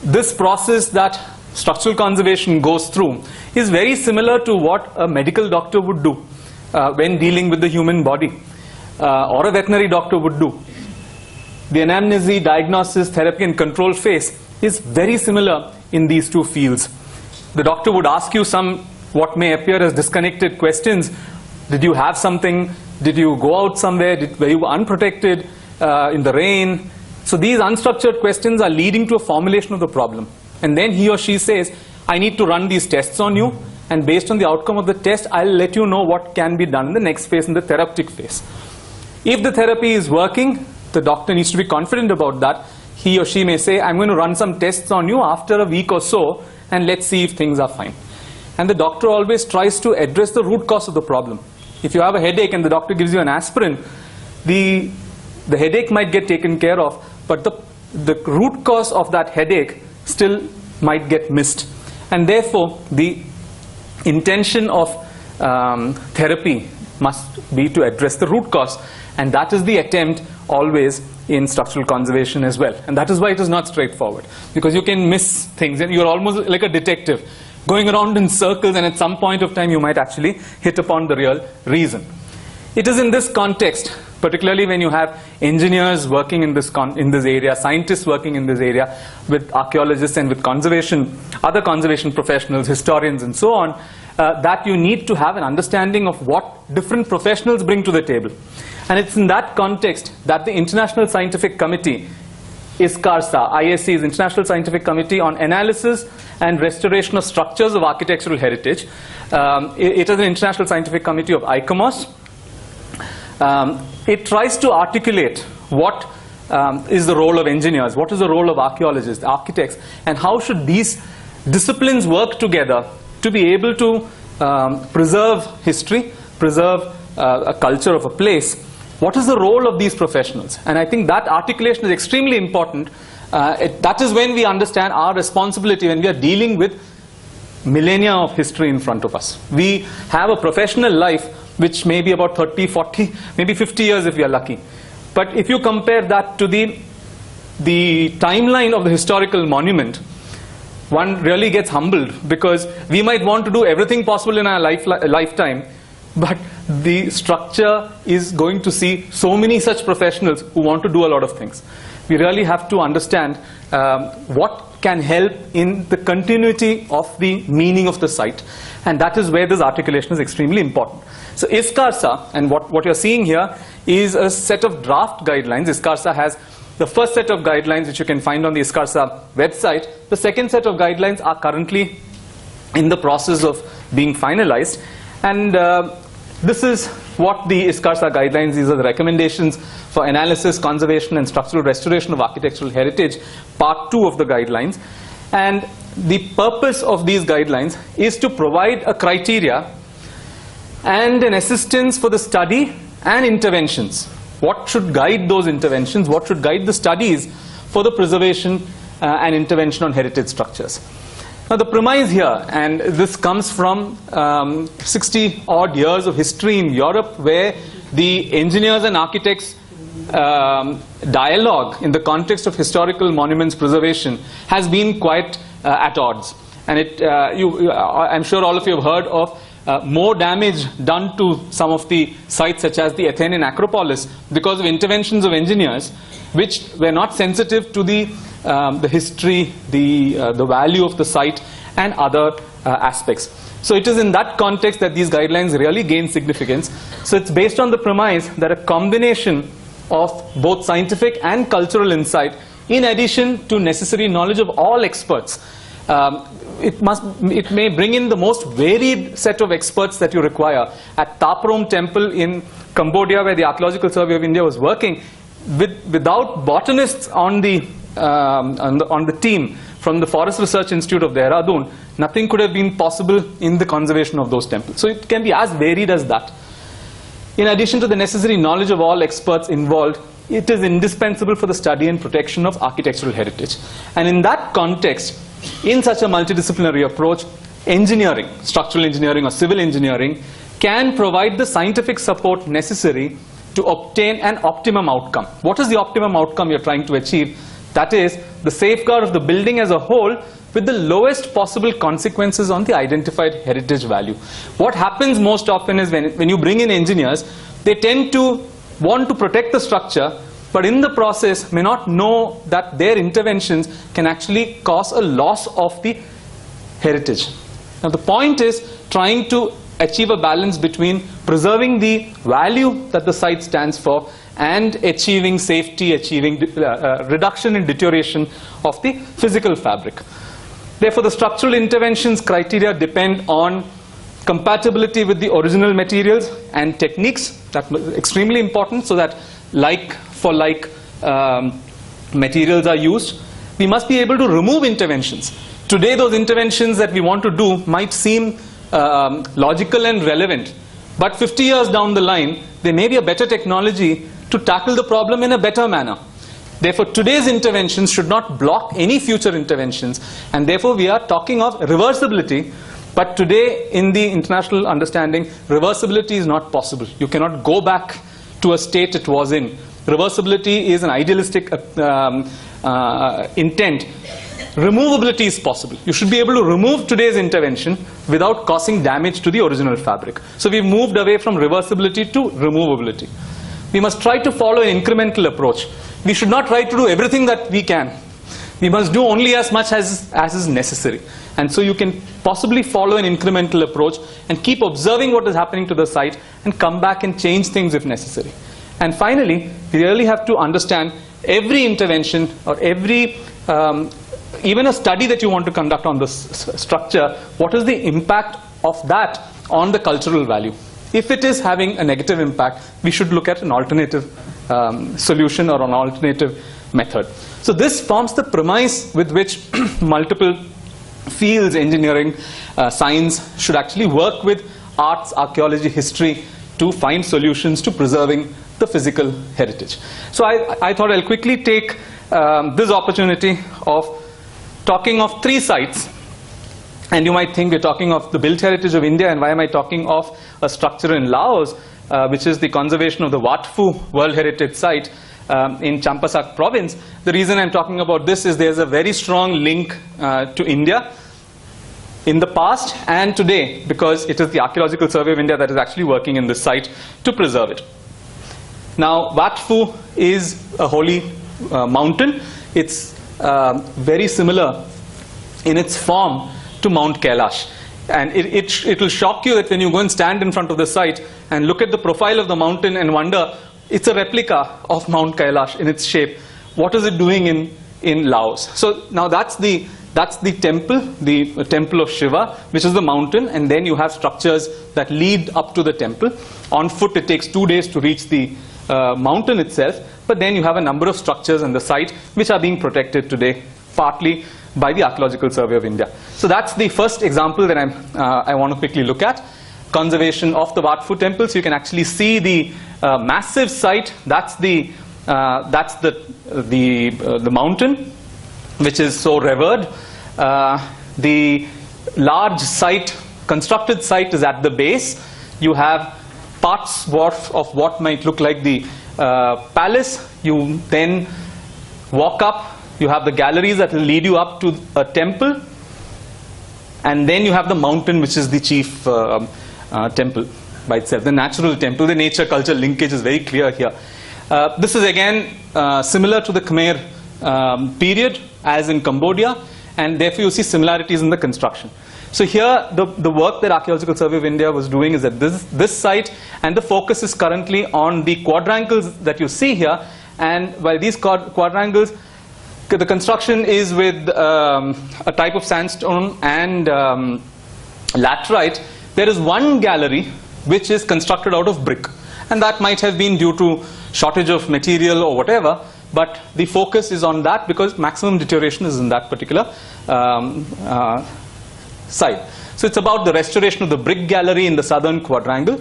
this process that structural conservation goes through is very similar to what a medical doctor would do when dealing with the human body, or a veterinary doctor would do. The anamnesis, diagnosis, therapy and control phase is very similar in these two fields. The doctor would ask you some what may appear as disconnected questions. Did you have something? Did you go out somewhere? Were you unprotected in the rain? So these unstructured questions are leading to a formulation of the problem. And then he or she says, I need to run these tests on you, and based on the outcome of the test, I'll let you know what can be done in the next phase, in the therapeutic phase. If the therapy is working, the doctor needs to be confident about that. He or she may say, I'm going to run some tests on you after a week or so, and let's see if things are fine. And the doctor always tries to address the root cause of the problem. If you have a headache and the doctor gives you an aspirin, the headache might get taken care of, but the root cause of that headache still might get missed. And therefore, the intention of therapy must be to address the root cause. And that is the attempt always in structural conservation as well. And that is why it is not straightforward, because you can miss things and you're almost like a detective going around in circles, and at some point of time you might actually hit upon the real reason. It is in this context, particularly when you have engineers working in this area, scientists working in this area, with archaeologists and with other conservation professionals, historians and so on, that you need to have an understanding of what different professionals bring to the table. And it's in that context that the International Scientific Committee, ISCARSA, ISC's International Scientific Committee on Analysis and Restoration of Structures of Architectural Heritage, it is an international scientific committee of ICOMOS. It tries to articulate what is the role of engineers, what is the role of archaeologists, architects, and how should these disciplines work together to be able to preserve history, preserve a culture of a place. What is the role of these professionals? And I think that articulation is extremely important. That is when we understand our responsibility when we are dealing with millennia of history in front of us. We have a professional life which may be about 30, 40, maybe 50 years if we are lucky. But if you compare that to the timeline of the historical monument, one really gets humbled, because we might want to do everything possible in our lifetime, but the structure is going to see so many such professionals who want to do a lot of things. We really have to understand what can help in the continuity of the meaning of the site, and that is where this articulation is extremely important. So ISCARSA, and what you're seeing here is a set of draft guidelines. ISCARSA has the first set of guidelines which you can find on the ISCARSA website. The second set of guidelines are currently in the process of being finalized, and this is what the ISCARSA guidelines, these are the recommendations for analysis, conservation and structural restoration of architectural heritage, part 2 of the guidelines. And the purpose of these guidelines is to provide a criteria and an assistance for the study and interventions. What should guide those interventions? What should guide the studies for the preservation and intervention on heritage structures? Now the premise here, and this comes from 60 odd years of history in Europe, where the engineers and architects dialogue in the context of historical monuments preservation has been quite at odds. And I'm sure all of you have heard of more damage done to some of the sites such as the Athenian Acropolis because of interventions of engineers which were not sensitive to the history, the value of the site and other aspects. So it is in that context that these guidelines really gain significance. So it's based on the premise that a combination of both scientific and cultural insight, in addition to necessary knowledge of all experts, it may bring in the most varied set of experts that you require. At Taprom Temple in Cambodia, where the Archaeological Survey of India was working, without botanists on the team from the Forest Research Institute of Dehradun, nothing could have been possible in the conservation of those temples. So it can be as varied as that. In addition to the necessary knowledge of all experts involved, it is indispensable for the study and protection of architectural heritage. And in that context, in such a multidisciplinary approach, engineering, structural engineering or civil engineering, can provide the scientific support necessary to obtain an optimum outcome. What is the optimum outcome you're trying to achieve? That is the safeguard of the building as a whole with the lowest possible consequences on the identified heritage value. What happens most often is when you bring in engineers, they tend to want to protect the structure, but in the process may not know that their interventions can actually cause a loss of the heritage. Now the point is trying to achieve a balance between preserving the value that the site stands for and achieving safety, achieving reduction in deterioration of the physical fabric. Therefore, the structural interventions criteria depend on compatibility with the original materials and techniques. That is extremely important, so that like for like materials are used. We must be able to remove interventions. Today, those interventions that we want to do might seem logical and relevant, but 50 years down the line, there may be a better technology to tackle the problem in a better manner. Therefore, today's interventions should not block any future interventions, and therefore we are talking of reversibility. But today, in the international understanding, reversibility is not possible. You cannot go back to a state it was in. Reversibility is an idealistic intent. Removability is possible. You should be able to remove today's intervention without causing damage to the original fabric. So we've moved away from reversibility to removability. We must try to follow an incremental approach. We should not try to do everything that we can. We must do only as much as is necessary. And so you can possibly follow an incremental approach and keep observing what is happening to the site and come back and change things if necessary. And finally, we really have to understand every intervention or every, even a study that you want to conduct on this structure, what is the impact of that on the cultural value? If it is having a negative impact, we should look at an alternative solution or an alternative method. So this forms the premise with which multiple fields, engineering, science, should actually work with arts, archaeology, history to find solutions to preserving the physical heritage. So I thought I'll quickly take this opportunity of talking of 3 sites. And you might think we're talking of the built heritage of India, and why am I talking of a structure in Laos, which is the conservation of the Wat Phu World Heritage Site in Champasak province. The reason I'm talking about this is there's a very strong link to India in the past and today, because it is the Archaeological Survey of India that is actually working in this site to preserve it. Now, Wat Phu is a holy mountain. It's very similar in its form to Mount Kailash. And it will shock you that when you go and stand in front of the site and look at the profile of the mountain and wonder, it's a replica of Mount Kailash in its shape. What is it doing in Laos? So now that's the temple of Shiva, which is the mountain, and then you have structures that lead up to the temple. On foot it takes 2 days to reach the mountain itself, but then you have a number of structures on the site which are being protected today, partly by the Archaeological Survey of India. So that's the first example that I want to quickly look at. Conservation of the Wat Phu temple. So you can actually see the massive site. That's the mountain, which is so revered. The large site, constructed site, is at the base. You have parts of what might look like the palace. You then walk up. You have the galleries that will lead you up to a temple, and then you have the mountain, which is the chief temple by itself, the natural temple. The nature-culture linkage is very clear here. This is again similar to the Khmer period as in Cambodia, and therefore you see similarities in the construction. So here the work that Archaeological Survey of India was doing is at this site, and the focus is currently on the quadrangles that you see here. And while these quadrangles, the construction is with a type of sandstone and laterite, there is one gallery which is constructed out of brick, and that might have been due to shortage of material or whatever, but the focus is on that because maximum deterioration is in that particular site. So it's about the restoration of the brick gallery in the southern quadrangle.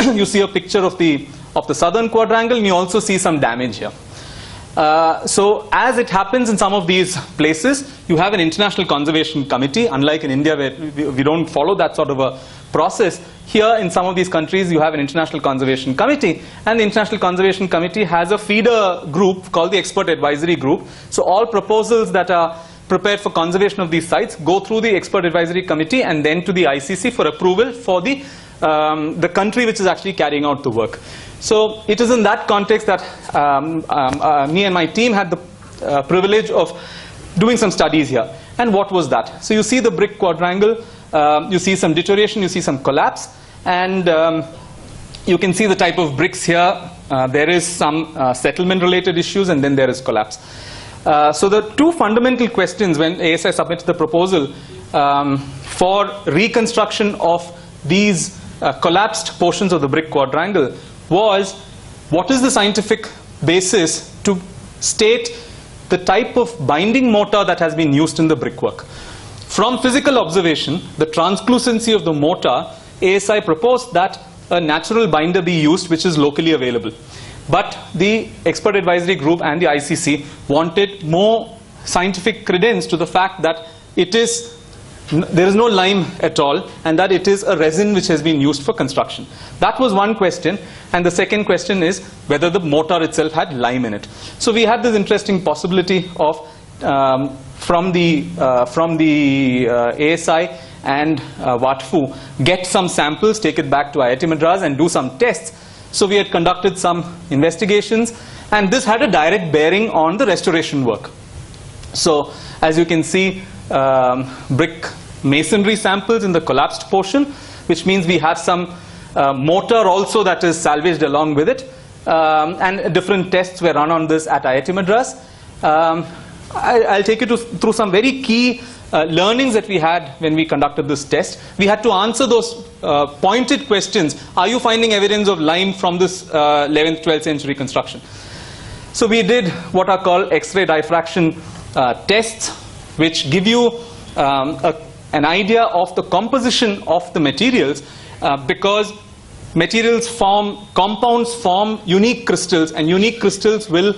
You see a picture of the southern quadrangle, and you also see some damage here. So as it happens in some of these places, you have an international conservation committee. Unlike in India, where we don't follow that sort of a process, here in some of these countries you have an international conservation committee, and the international conservation committee has a feeder group called the expert advisory group. So all proposals that are prepared for conservation of these sites go through the expert advisory committee and then to the ICC for approval for the country which is actually carrying out the work. So it is in that context that me and my team had the privilege of doing some studies here. And what was that? So you see the brick quadrangle, you see some deterioration, you see some collapse, and you can see the type of bricks here. There is some settlement related issues, and then there is collapse. So the two fundamental questions when ASI submitted the proposal for reconstruction of these collapsed portions of the brick quadrangle was, what is the scientific basis to state the type of binding mortar that has been used in the brickwork? From physical observation, the translucency of the mortar, ASI proposed that a natural binder be used which is locally available. But the expert advisory group and the ICC wanted more scientific credence to the fact that there is no lime at all, and that it is a resin which has been used for construction. That was one question, and the second question is whether the mortar itself had lime in it. So we had this interesting possibility of from the ASI and WATFU, get some samples, take it back to IIT Madras and do some tests. So we had conducted some investigations, and this had a direct bearing on the restoration work. So as you can see, brick masonry samples in the collapsed portion, which means we have some mortar also that is salvaged along with it, and different tests were run on this at IIT Madras. I'll take you through some very key learnings that we had when we conducted this test. We had to answer those pointed questions. Are you finding evidence of lime from this 11th, 12th century construction? So we did what are called X-ray diffraction tests, which give you an idea of the composition of the materials, because compounds form unique crystals, and unique crystals will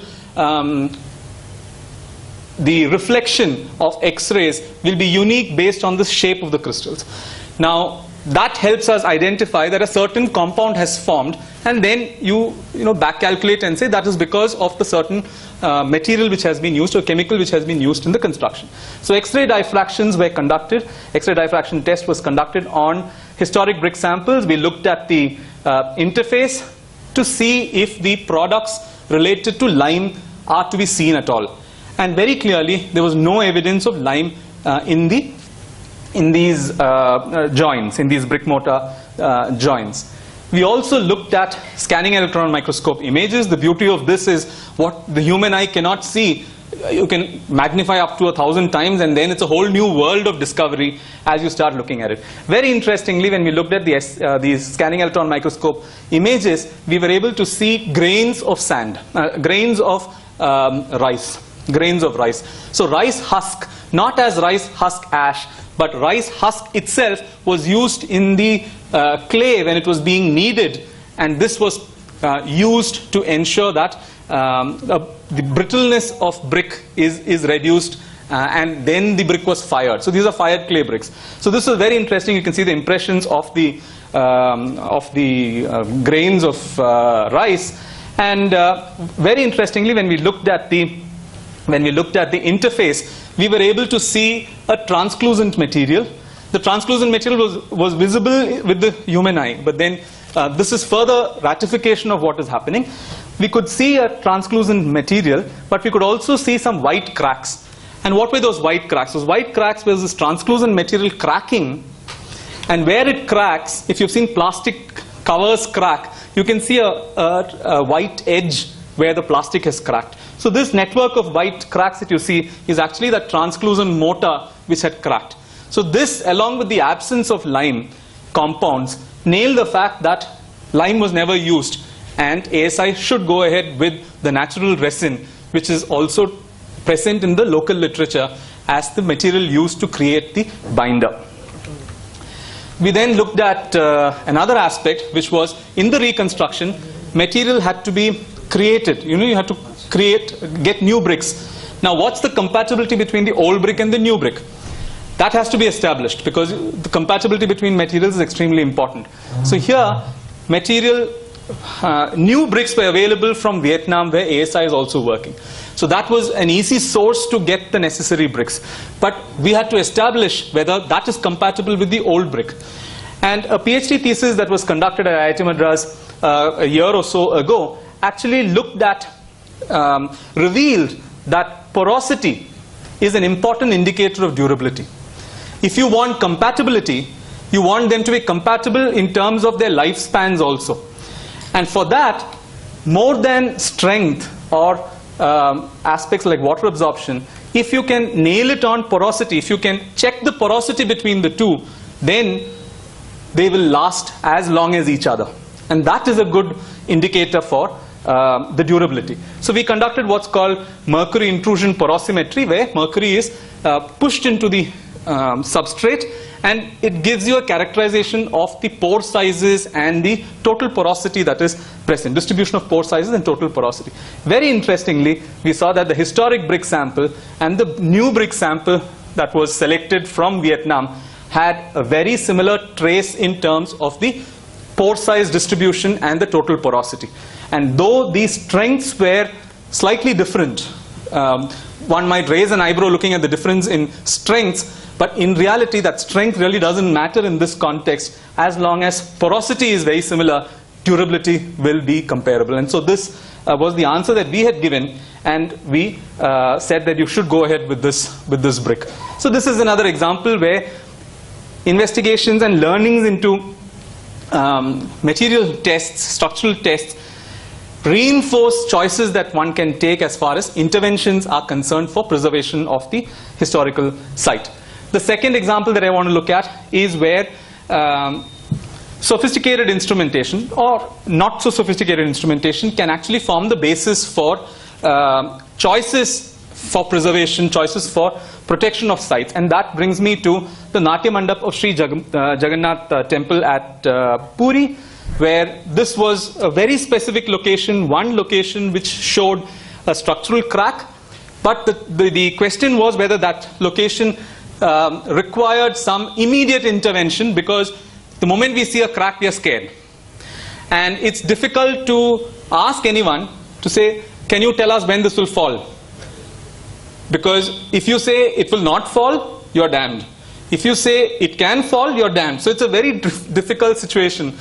the reflection of X-rays will be unique based on the shape of the crystals. Now that helps us identify that a certain compound has formed, and then you back calculate and say that is because of the certain material which has been used or chemical which has been used in the construction. So X-ray diffractions were conducted. X-ray diffraction test was conducted on historic brick samples. We looked at the interface to see if the products related to lime are to be seen at all. And very clearly there was no evidence of lime in these joints, in these brick mortar joints. We also looked at scanning electron microscope images. The beauty of this is what the human eye cannot see. You can magnify up to 1,000 times, and then it's a whole new world of discovery as you start looking at it. Very interestingly, when we looked at these scanning electron microscope images, we were able to see grains of sand, grains of rice. Grains of rice. So rice husk, not as rice husk ash, but rice husk itself was used in the clay when it was being kneaded, and this was used to ensure that the brittleness of brick is reduced, and then the brick was fired. So these are fired clay bricks. So this is very interesting. You can see the impressions of the grains of rice, and very interestingly, when we looked at the interface, we were able to see a translucent material. The translucent material was visible with the human eye, but then this is further ratification of what is happening. We could see a translucent material, but we could also see some white cracks. And what were those white cracks? Those white cracks was this translucent material cracking, and where it cracks, if you've seen plastic covers crack, you can see a white edge where the plastic has cracked. So this network of white cracks that you see is actually that translucent mortar which had cracked. So this, along with the absence of lime compounds, nail the fact that lime was never used, and ASI should go ahead with the natural resin, which is also present in the local literature as the material used to create the binder. We then looked at another aspect, which was in the reconstruction, material had to be created. You had to get new bricks. Now what's the compatibility between the old brick and the new brick? That has to be established, because the compatibility between materials is extremely important. So here, new bricks were available from Vietnam, where ASI is also working. So that was an easy source to get the necessary bricks. But we had to establish whether that is compatible with the old brick. And a PhD thesis that was conducted at IIT Madras a year or so ago actually looked at, revealed that porosity is an important indicator of durability. If you want compatibility, you want them to be compatible in terms of their lifespans also. And for that, more than strength or aspects like water absorption, if you can nail it on porosity, if you can check the porosity between the two, then they will last as long as each other. And that is a good indicator for the durability. So we conducted what's called Mercury intrusion porosimetry, where mercury is pushed into the substrate, and it gives you a characterization of the pore sizes and the total porosity that is present, distribution of pore sizes and total porosity. Very interestingly, we saw that the historic brick sample and the new brick sample that was selected from Vietnam had a very similar trace in terms of the pore size distribution and the total porosity. And though these strengths were slightly different, one might raise an eyebrow looking at the difference in strengths, but in reality that strength really doesn't matter in this context. As long as porosity is very similar, durability will be comparable. And so this was the answer that we had given, and we said that you should go ahead with this brick. So this is another example where investigations and learnings into material tests, structural tests, reinforce choices that one can take as far as interventions are concerned for preservation of the historical site. The second example that I want to look at is where sophisticated instrumentation or not so sophisticated instrumentation can actually form the basis for choices for preservation, choices for protection of sites. And that brings me to the Natya Mandap of Sri Jagannath temple at Puri, where this was a very specific location, one location which showed a structural crack. But the question was whether that location required some immediate intervention, because the moment we see a crack, we are scared. And it's difficult to ask anyone to say, can you tell us when this will fall? Because if you say it will not fall, you're damned. If you say it can fall, you're damned. So it's a very difficult situation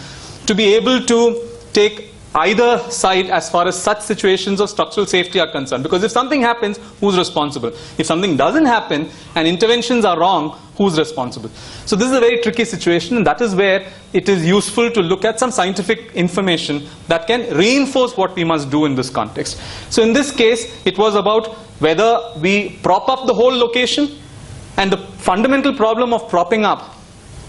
to be able to take either side as far as such situations of structural safety are concerned. Because if something happens, who's responsible? If something doesn't happen and interventions are wrong, who's responsible? So this is a very tricky situation, and that is where it is useful to look at some scientific information that can reinforce what we must do in this context. So in this case, it was about whether we prop up the whole location, and the fundamental problem of propping up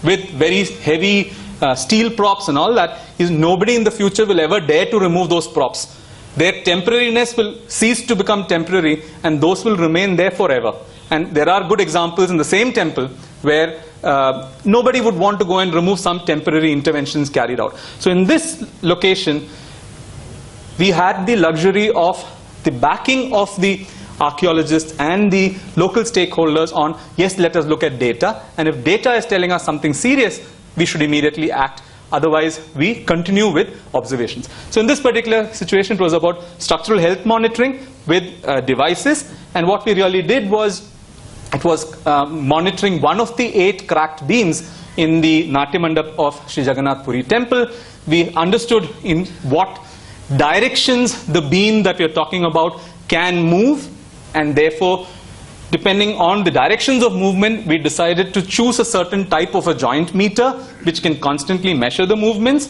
with very heavy steel props and all that is nobody in the future will ever dare to remove those props. Their temporariness will cease to become temporary, and those will remain there forever. And there are good examples in the same temple where nobody would want to go and remove some temporary interventions carried out. So in this location, we had the luxury of the backing of the archaeologists and the local stakeholders on, yes, let us look at data, and if data is telling us something serious, we should immediately act. Otherwise, we continue with observations. So in this particular situation, it was about structural health monitoring with devices, and what we really did was, it was monitoring one of the 8 cracked beams in the Natya Mandap of Sri Jagannath Puri temple. We understood in what directions the beam that we are talking about can move, and therefore, depending on the directions of movement, we decided to choose a certain type of a joint meter which can constantly measure the movements.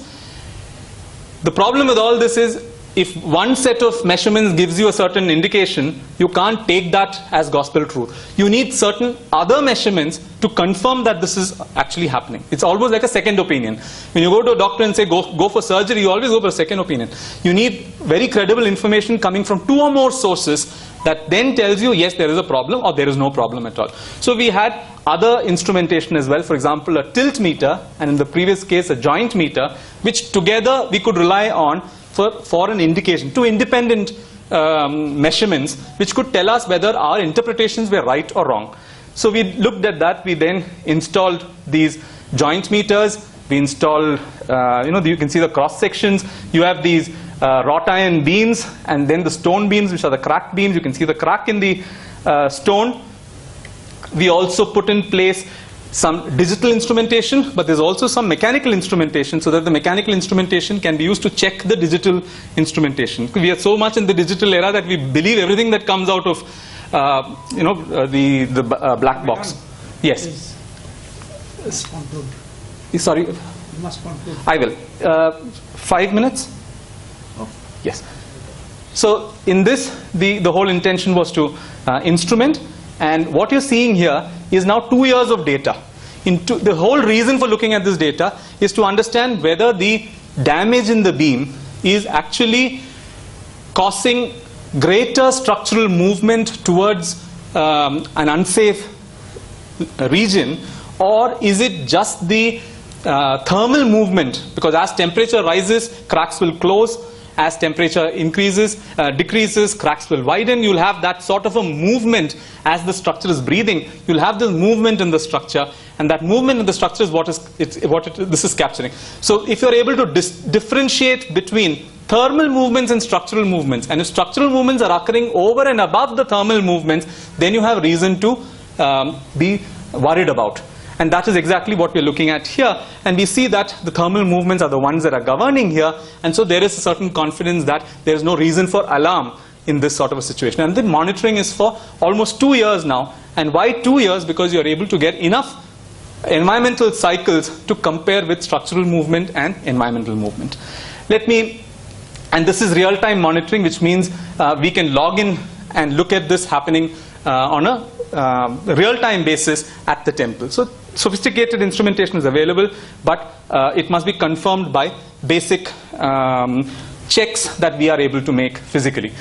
The problem with all this is, if one set of measurements gives you a certain indication, you can't take that as gospel truth. You need certain other measurements to confirm that this is actually happening. It's almost like a second opinion. When you go to a doctor and say go for surgery, you always go for a second opinion. You need very credible information coming from 2 or more sources that then tells you, yes, there is a problem or there is no problem at all. So we had other instrumentation as well, for example, a tilt meter, and in the previous case, a joint meter, which together we could rely on for an indication, 2 independent measurements, which could tell us whether our interpretations were right or wrong. So we looked at that. We then installed these joint meters. We installed, you can see the cross sections. You have these wrought iron beams, and then the stone beams, which are the cracked beams. You can see the crack in the stone. We also put in place some digital instrumentation, but there's also some mechanical instrumentation, so that the mechanical instrumentation can be used to check the digital instrumentation. We are so much in the digital era that we believe everything that comes out of the black box. Yes. Sorry. You must conclude. I will. 5 minutes? Yes. So in this, the whole intention was to instrument, and what you're seeing here is now 2 years of data. The whole reason for looking at this data is to understand whether the damage in the beam is actually causing greater structural movement towards an unsafe region, or is it just the thermal movement? Because as temperature rises, cracks will close. As temperature decreases, cracks will widen. You'll have that sort of a movement as the structure is breathing. You'll have this movement in the structure, and that movement in the structure is this is capturing. So if you're able to differentiate between thermal movements and structural movements, and if structural movements are occurring over and above the thermal movements, then you have reason to be worried about. And that is exactly what we're looking at here. And we see that the thermal movements are the ones that are governing here. And so there is a certain confidence that there is no reason for alarm in this sort of a situation. And the monitoring is for almost 2 years now. And why 2 years? Because you're able to get enough environmental cycles to compare with structural movement and environmental movement. And this is real-time monitoring, which means we can log in and look at this happening on a real-time basis at the temple. So sophisticated instrumentation is available, but it must be confirmed by basic checks that we are able to make physically.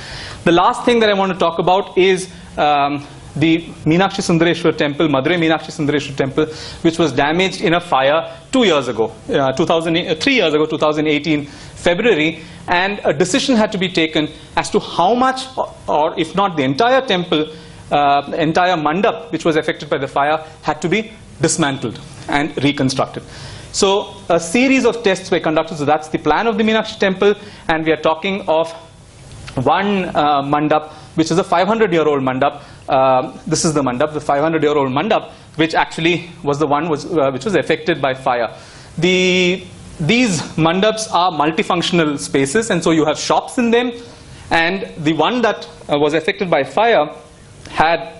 The last thing that I want to talk about is the Meenakshi Sundareshwar temple, Madurai Meenakshi Sundareshwar temple, which was damaged in a fire 2 years ago, 3 years ago, 2018, February, and a decision had to be taken as to how much, or if not the entire temple, entire Mandup, which was affected by the fire, had to be dismantled and reconstructed. So a series of tests were conducted. So that's the plan of the Meenakshi temple, and we are talking of one Mandup, which is a 500-year-old Mandup. This is the Mandup, the 500-year-old Mandup, which actually was the one which was affected by fire. These Mandups are multifunctional spaces, and so you have shops in them. And the one that was affected by fire had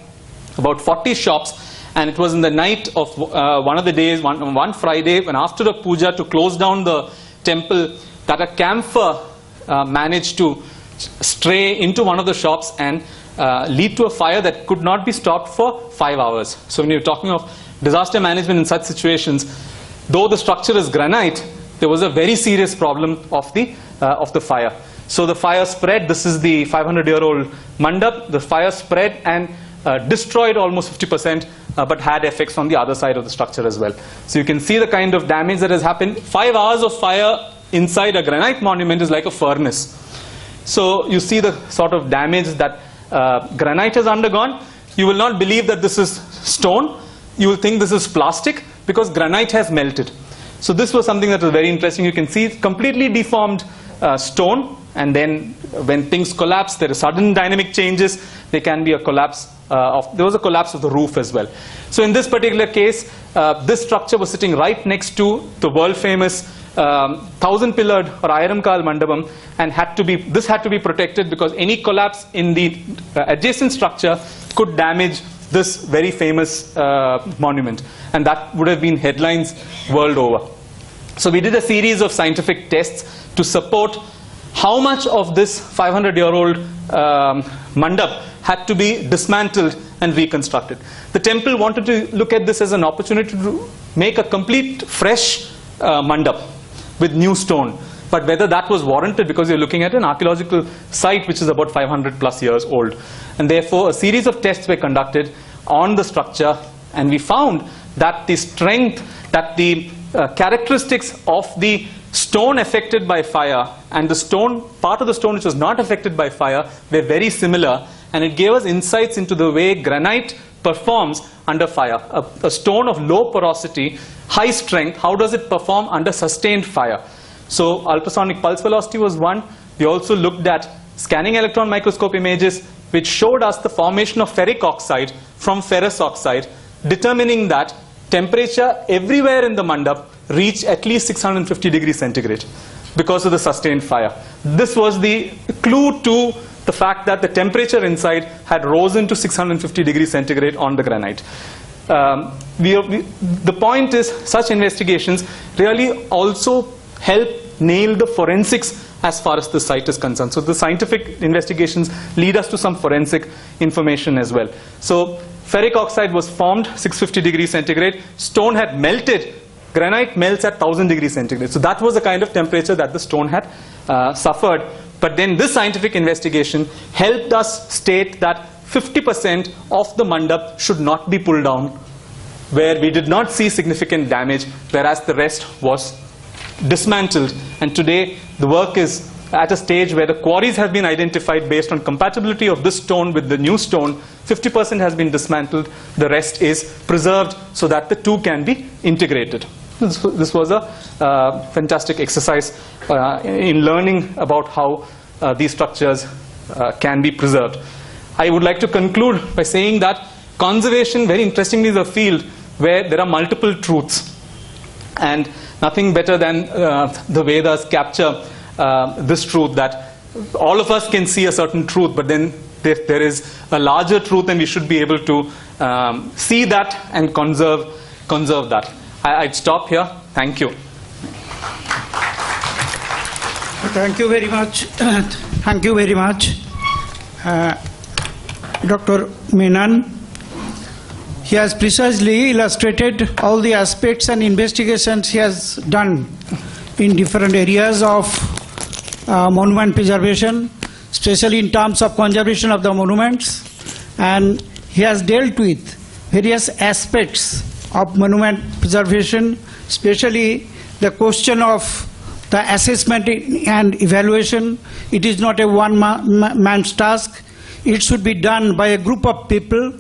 about 40 shops, and it was in the night of one of the days, one Friday, when after a puja to close down the temple, that a camphor managed to stray into one of the shops and lead to a fire that could not be stopped for 5 hours. So when you're talking of disaster management in such situations, though the structure is granite, there was a very serious problem of the fire. So the fire spread. This is the 500-year-old Mandup. The fire spread and destroyed almost 50%, but had effects on the other side of the structure as well. So you can see the kind of damage that has happened. 5 hours of fire inside a granite monument is like a furnace. So you see the sort of damage that granite has undergone. You will not believe that this is stone. You will think this is plastic because granite has melted. So this was something that was very interesting. You can see completely deformed stone, and then when things collapse, there are sudden dynamic changes. There can be a collapse there was a collapse of the roof as well. So in this particular case, this structure was sitting right next to the world famous 1000-pillared or Ayramkal Mandapam, and this had to be protected because any collapse in the adjacent structure could damage this very famous monument, and that would have been headlines world over. So we did a series of scientific tests to support how much of this 500-year-old Mandup had to be dismantled and reconstructed. The temple wanted to look at this as an opportunity to make a complete fresh Mandup with new stone. But whether that was warranted, because you're looking at an archaeological site which is about 500 plus years old. And therefore a series of tests were conducted on the structure, and we found that the strength, that the characteristics of the stone affected by fire and the stone, part of the stone which was not affected by fire, were very similar, and it gave us insights into the way granite performs under fire. A stone of low porosity, high strength, how does it perform under sustained fire? So ultrasonic pulse velocity was one. We also looked at scanning electron microscope images which showed us the formation of ferric oxide from ferrous oxide, determining that temperature everywhere in the Mandup reached at least 650 degrees centigrade because of the sustained fire. This was the clue to the fact that the temperature inside had risen to 650 degrees centigrade on the granite. The point is, such investigations really also help nail the forensics as far as the site is concerned. So the scientific investigations lead us to some forensic information as well. So ferric oxide was formed 650 degrees centigrade. Stone had melted. Granite melts at 1000 degrees centigrade. So that was the kind of temperature that the stone had suffered. But then this scientific investigation helped us state that 50% of the Mandup should not be pulled down where we did not see significant damage, whereas the rest was dismantled. And today the work is at a stage where the quarries have been identified based on compatibility of this stone with the new stone. 50% has been dismantled, the rest is preserved so that the two can be integrated. This was a fantastic exercise in learning about how these structures can be preserved. I would like to conclude by saying that conservation, very interestingly, is a field where there are multiple truths, and nothing better than the Vedas capture this truth, that all of us can see a certain truth, but then there is a larger truth, and we should be able to see that and conserve that. I'd stop here. Thank you. Thank you very much. Thank you very much, Dr. Menon. He has precisely illustrated all the aspects and investigations he has done in different areas of monument preservation, especially in terms of conservation of the monuments, and he has dealt with various aspects of monument preservation, especially the question of the assessment and evaluation. It is not a one-man's task. It should be done by a group of people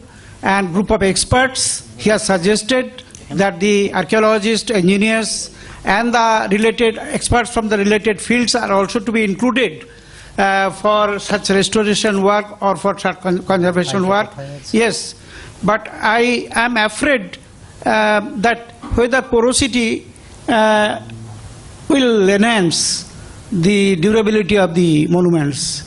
and group of experts. He has suggested that the archaeologists, engineers, and the related experts from the related fields are also to be included for such restoration work or for such conservation work. Yes, but I am afraid that whether porosity will enhance the durability of the monuments,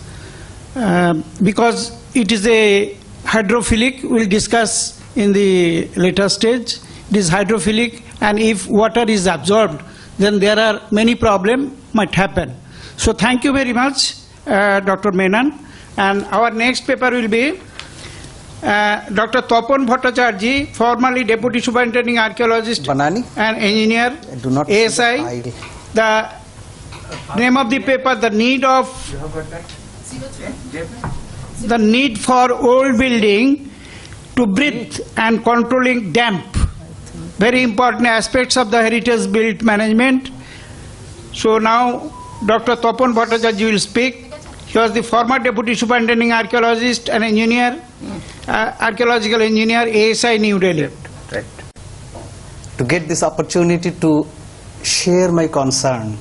because it is a hydrophilic. We'll discuss in the later stage. It is hydrophilic, and if water is absorbed, then there are many problems might happen. So thank you very much, Dr. Menon. And our next paper will be Dr. Tapan Bhattacharya, formerly Deputy Superintending Archaeologist and Engineer, ASI. The name of the paper, the need for old building to breathe and controlling damp. Very important aspects of the heritage built management. So now Dr. Tapan Bhattacharya will speak. He was the former Deputy Superintending Archaeologist and Engineer, Archaeological Engineer, ASI, New Delhi. Right. To get this opportunity to share my concern.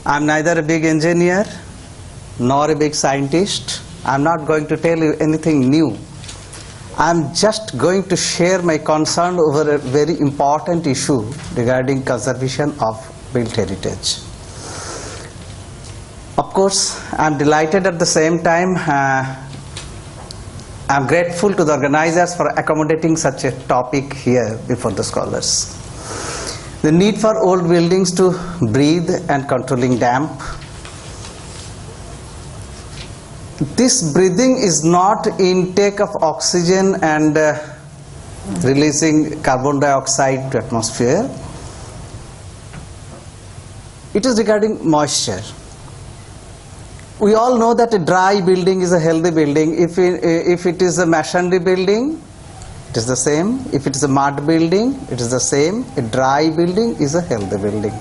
I'm neither a big engineer nor a big scientist. I'm not going to tell you anything new. I'm just going to share my concern over a very important issue regarding conservation of built heritage. Of course, I'm delighted at the same time. I'm grateful to the organizers for accommodating such a topic here before the scholars. The need for old buildings to breathe and controlling damp. This breathing is not intake of oxygen and releasing carbon dioxide to atmosphere. It is regarding moisture. We all know that a dry building is a healthy building. If it is a masonry building, it is the same. If it is a mud building, it is the same. A dry building is a healthy building.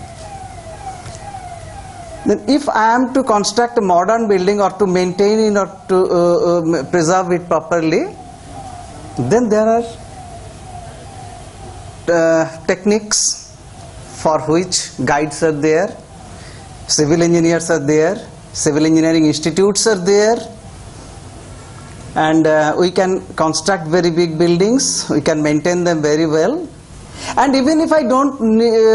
Then if I am to construct a modern building or to maintain it or to preserve it properly, then there are techniques for which guides are there, civil engineers are there, civil engineering institutes are there, and we can construct very big buildings, we can maintain them very well. And even if I don't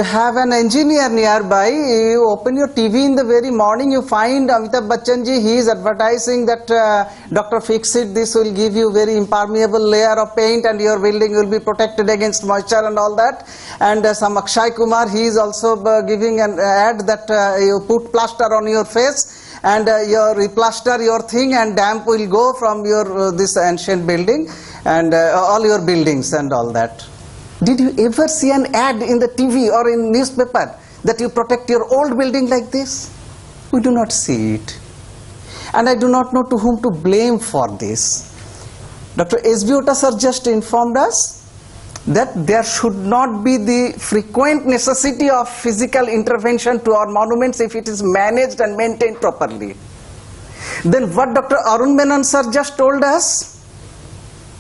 have an engineer nearby, you open your TV in the very morning, you find Amitabh Bachchan ji, he is advertising that Dr. Fix-It, this will give you very impermeable layer of paint and your building will be protected against moisture and all that. And some Akshay Kumar, he is also giving an ad that you put plaster on your face and you replaster your thing and damp will go from your this ancient building and all your buildings and all that. Did you ever see an ad in the TV or in newspaper that you protect your old building like this? We do not see it. And I do not know to whom to blame for this. Dr. S.B. Ota sir just informed us that there should not be the frequent necessity of physical intervention to our monuments if it is managed and maintained properly. Then what Dr. Arun Menon sir just told us,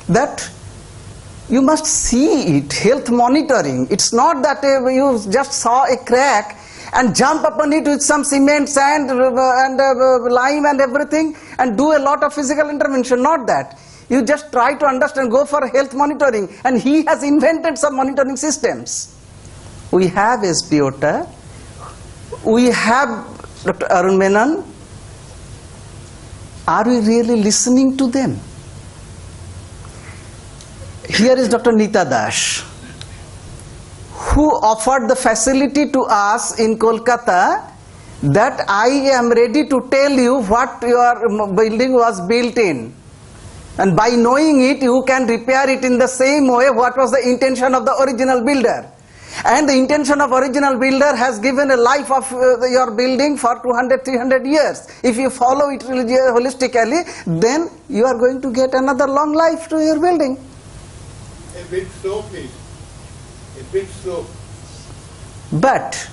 that you must see it, health monitoring. It's not that you just saw a crack and jump upon it with some cement, sand and lime and everything and do a lot of physical intervention. Not that. You just try to understand, go for health monitoring, and he has invented some monitoring systems. We have SBOTA, we have Dr. Arun Menon. Are we really listening to them? Here is Dr. Nita Das, who offered the facility to us in Kolkata that I am ready to tell you what your building was built in. And by knowing it, you can repair it in the same way what was the intention of the original builder. And the intention of original builder has given a life of your building for 200, 300 years. If you follow it holistically, then you are going to get another long life to your building. A bit slow, please. A bit slow. But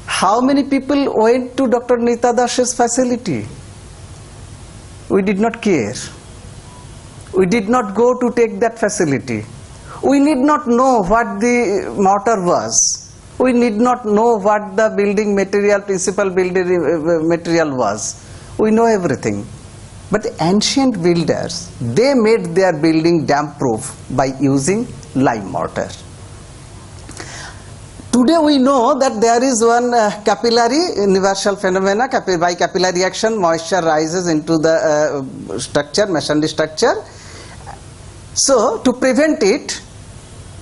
how many people went to Dr. Nita Das's facility? We did not care. We did not go to take that facility. We need not know what the mortar was. We need not know what the building material, principal building material was. We know everything. But the ancient builders, they made their building damp proof by using lime mortar. Today we know that there is one capillary universal phenomena. By capillary action, moisture rises into the structure, masonry structure. So to prevent it,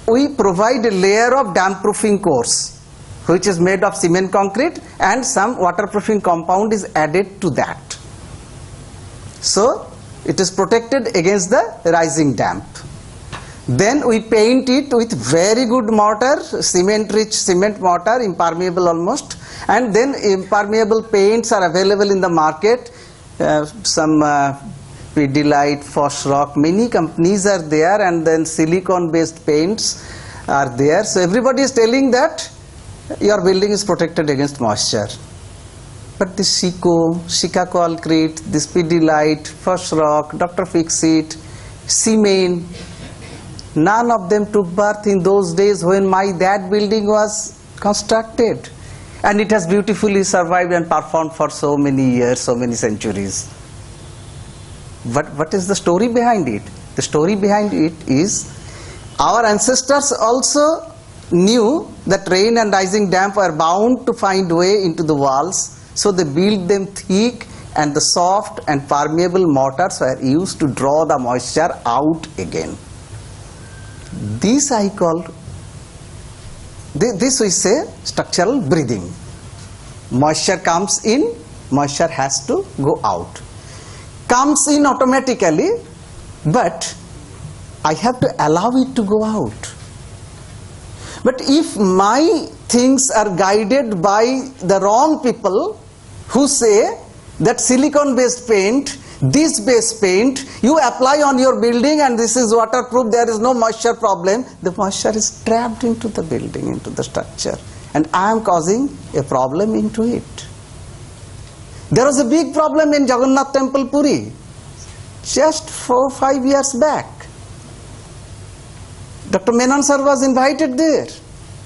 we provide a layer of damp proofing course, which is made of cement concrete, and some waterproofing compound is added to that. So it is protected against the rising damp. Then we paint it with very good mortar, cement-rich cement mortar, impermeable almost, and then impermeable paints are available in the market. Some Pidilite, Fosroc, many companies are there, and then silicone-based paints are there. So everybody is telling that your building is protected against moisture. But this Sika concrete, this Pidilite, Fosroc, Dr. Fixit, cement, none of them took birth in those days when that building was constructed. And it has beautifully survived and performed for so many years, so many centuries. What is the story behind it? The story behind it is our ancestors also knew that rain and rising damp were bound to find way into the walls. So they built them thick, and the soft and permeable mortars were used to draw the moisture out again. This I call, this we say structural breathing. Moisture comes in, moisture has to go out. Comes in automatically, but I have to allow it to go out. But if my things are guided by the wrong people who say that silicone-based paint, this base paint, you apply on your building and this is waterproof, there is no moisture problem, the moisture is trapped into the building, into the structure, and I am causing a problem into it. There was a big problem in Jagannath temple, Puri, just 4-5 years back. Dr. Menon sir was invited there.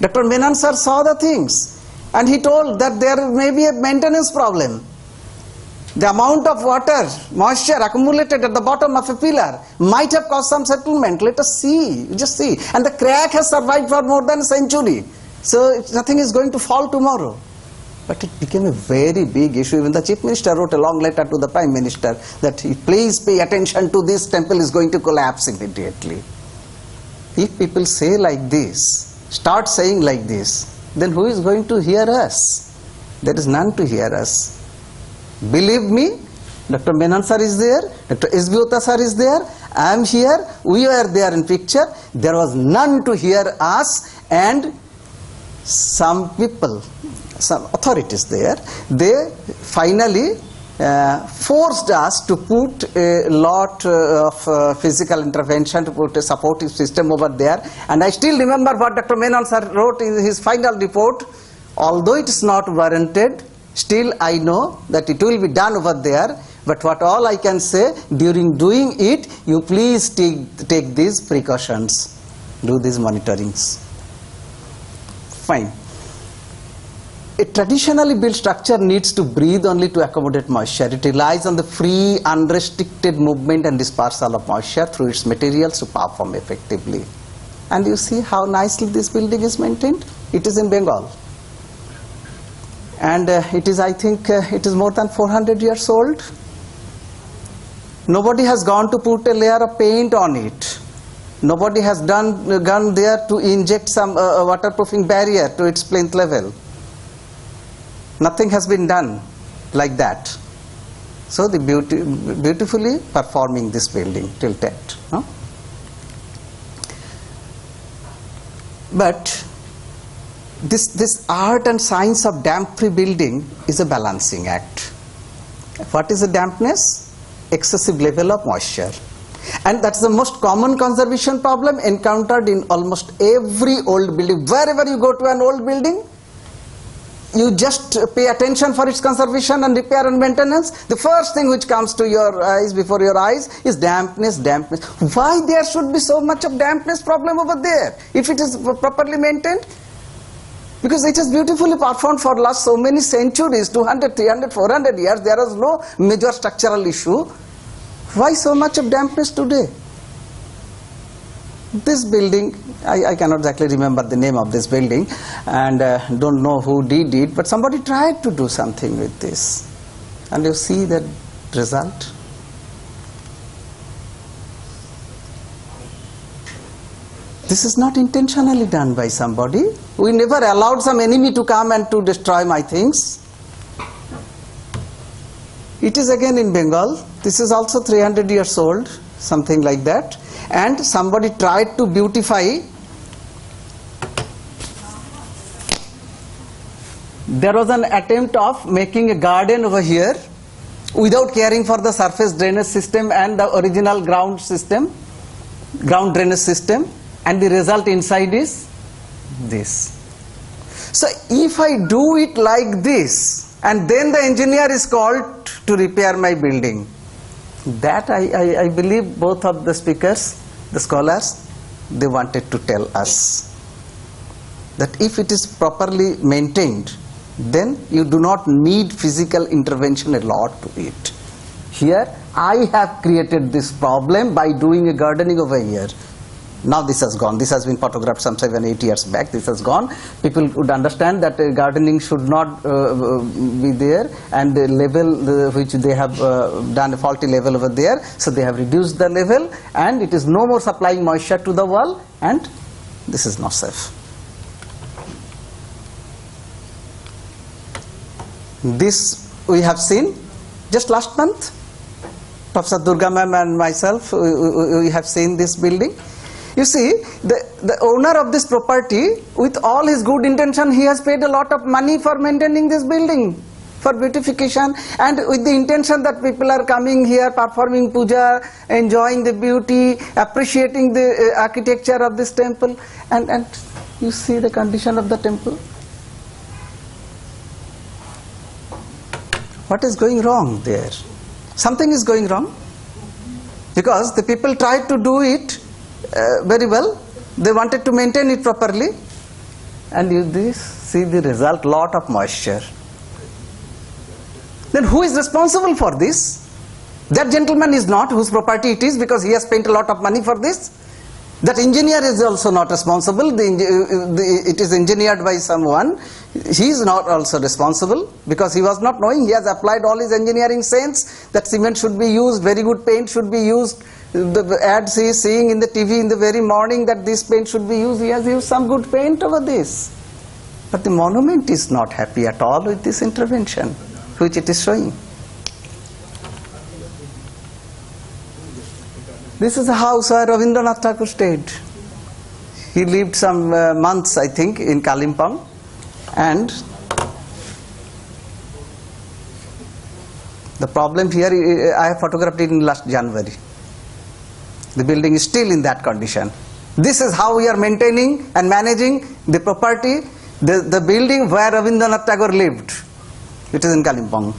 Dr. Menon sir saw the things, and he told that there may be a maintenance problem. The amount of water, moisture accumulated at the bottom of a pillar might have caused some settlement. Let us see, just see. And the crack has survived for more than a century. So nothing is going to fall tomorrow. But it became a very big issue. Even the Chief Minister wrote a long letter to the Prime Minister that please pay attention to this, temple is going to collapse immediately. If people say like this, start saying like this, then who is going to hear us? There is none to hear us. Believe me, Dr. Menon sir is there, Dr. SBOTA sir is there, I am here, we were there in picture, there was none to hear us, and some people, some authorities there, they finally forced us to put a lot of physical intervention, to put a supportive system over there. And I still remember what Dr. Menon sir wrote in his final report. Although it is not warranted, still I know that it will be done over there. But what all I can say, during doing it, you please take these precautions, do these monitorings. Fine. A traditionally built structure needs to breathe only to accommodate moisture. It relies on the free, unrestricted movement and dispersal of moisture through its materials to perform effectively. And you see how nicely this building is maintained? It is in Bengal. And it is, I think, it is more than 400 years old. Nobody has gone to put a layer of paint on it. Nobody has gone there to inject some waterproofing barrier to its plinth level. Nothing has been done like that. So the beautifully performing this building till date. No? But this art and science of damp-free building is a balancing act. What is a dampness? Excessive level of moisture. And that's the most common conservation problem encountered in almost every old building. Wherever you go to an old building, you just pay attention for its conservation and repair and maintenance. The first thing which comes to your eyes, before your eyes, is dampness, dampness. Why there should be so much of dampness problem over there if it is properly maintained? Because it is beautifully performed for last so many centuries, 200, 300, 400 years. There is no major structural issue. Why so much of dampness today? This building, I cannot exactly remember the name of this building and don't know who did it, but somebody tried to do something with this. And you see the result. This is not intentionally done by somebody. We never allowed some enemy to come and to destroy my things. It is again in Bengal. This is also 300 years old, something like that. And somebody tried to beautify. There was an attempt of making a garden over here without caring for the surface drainage system and the original ground drainage system, and the result inside is this. So if I do it like this and then the engineer is called to repair my building, that I believe both of the speakers, the scholars, they wanted to tell us that if it is properly maintained, then you do not need physical intervention a lot to it. Here I have created this problem by doing a gardening over here. Now this has gone. This has been photographed some 7-8 years back. This has gone. People would understand that gardening should not be there, and the level which they have done a faulty level over there. So they have reduced the level, and it is no more supplying moisture to the wall, and this is not safe. This we have seen just last month. Professor Durga ma'am and myself, we have seen this building. You see, the owner of this property, with all his good intention, he has paid a lot of money for maintaining this building, for beautification, and with the intention that people are coming here, performing puja, enjoying the beauty, appreciating the architecture of this temple. And you see the condition of the temple. What is going wrong there? Something is going wrong, because the people tried to do it very well. They wanted to maintain it properly, and you see the result, lot of moisture. Then who is responsible for this? That gentleman is not, whose property it is, because he has spent a lot of money for this. That engineer is also not responsible. It is engineered by someone. He is not also responsible, because he was not knowing. He has applied all his engineering sense that cement should be used, very good paint should be used. The ads he is seeing in the TV in the very morning that this paint should be used, he has used some good paint over this. But the monument is not happy at all with this intervention, which it is showing. This is a house where Rabindranath Tagore stayed. He lived some months, I think, in Kalimpong, and The problem here, I have photographed it in last January. The building is still in that condition. This is how we are maintaining and managing the property, the building where Rabindranath Tagore lived. It is in Kalimpong.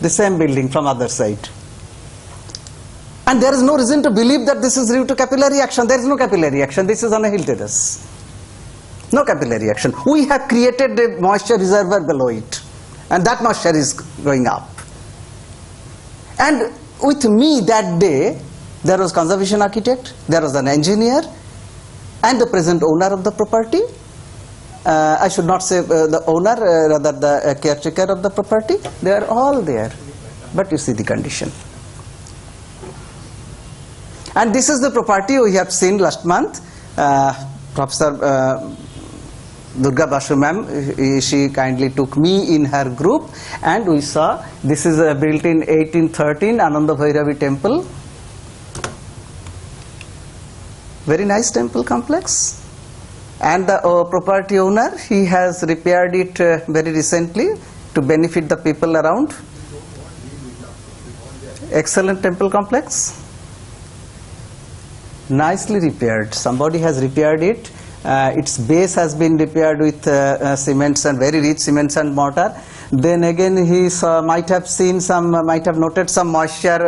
The same building from other side. And there is no reason to believe that this is due to capillary action. There is no capillary action. This is on a hill terrace. No capillary action. We have created a moisture reservoir below it. And that moisture is going up. And with me that day, there was conservation architect, there was an engineer, and the present owner of the property. I should not say the owner, rather the caretaker of the property. They are all there. But you see the condition. And this is the property we have seen last month. Professor Durga Basu ma'am, she kindly took me in her group, and we saw this is built in 1813 Ananda Bhairavi temple. Very nice temple complex. And the property owner, he has repaired it very recently to benefit the people around. Excellent temple complex. Nicely repaired. Somebody has repaired it. Its base has been repaired with cements and very rich cements and mortar. Then again he might have noted some moisture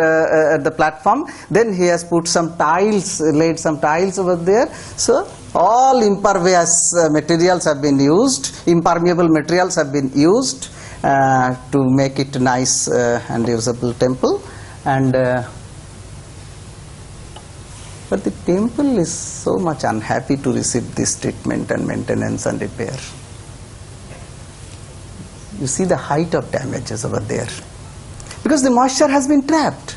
at the platform. Then he has put some tiles, laid some tiles over there. So all impervious materials have been used, impermeable materials have been used to make it nice and usable temple. And but the temple is so much unhappy to receive this treatment and maintenance and repair. You see the height of damages over there. Because the moisture has been trapped.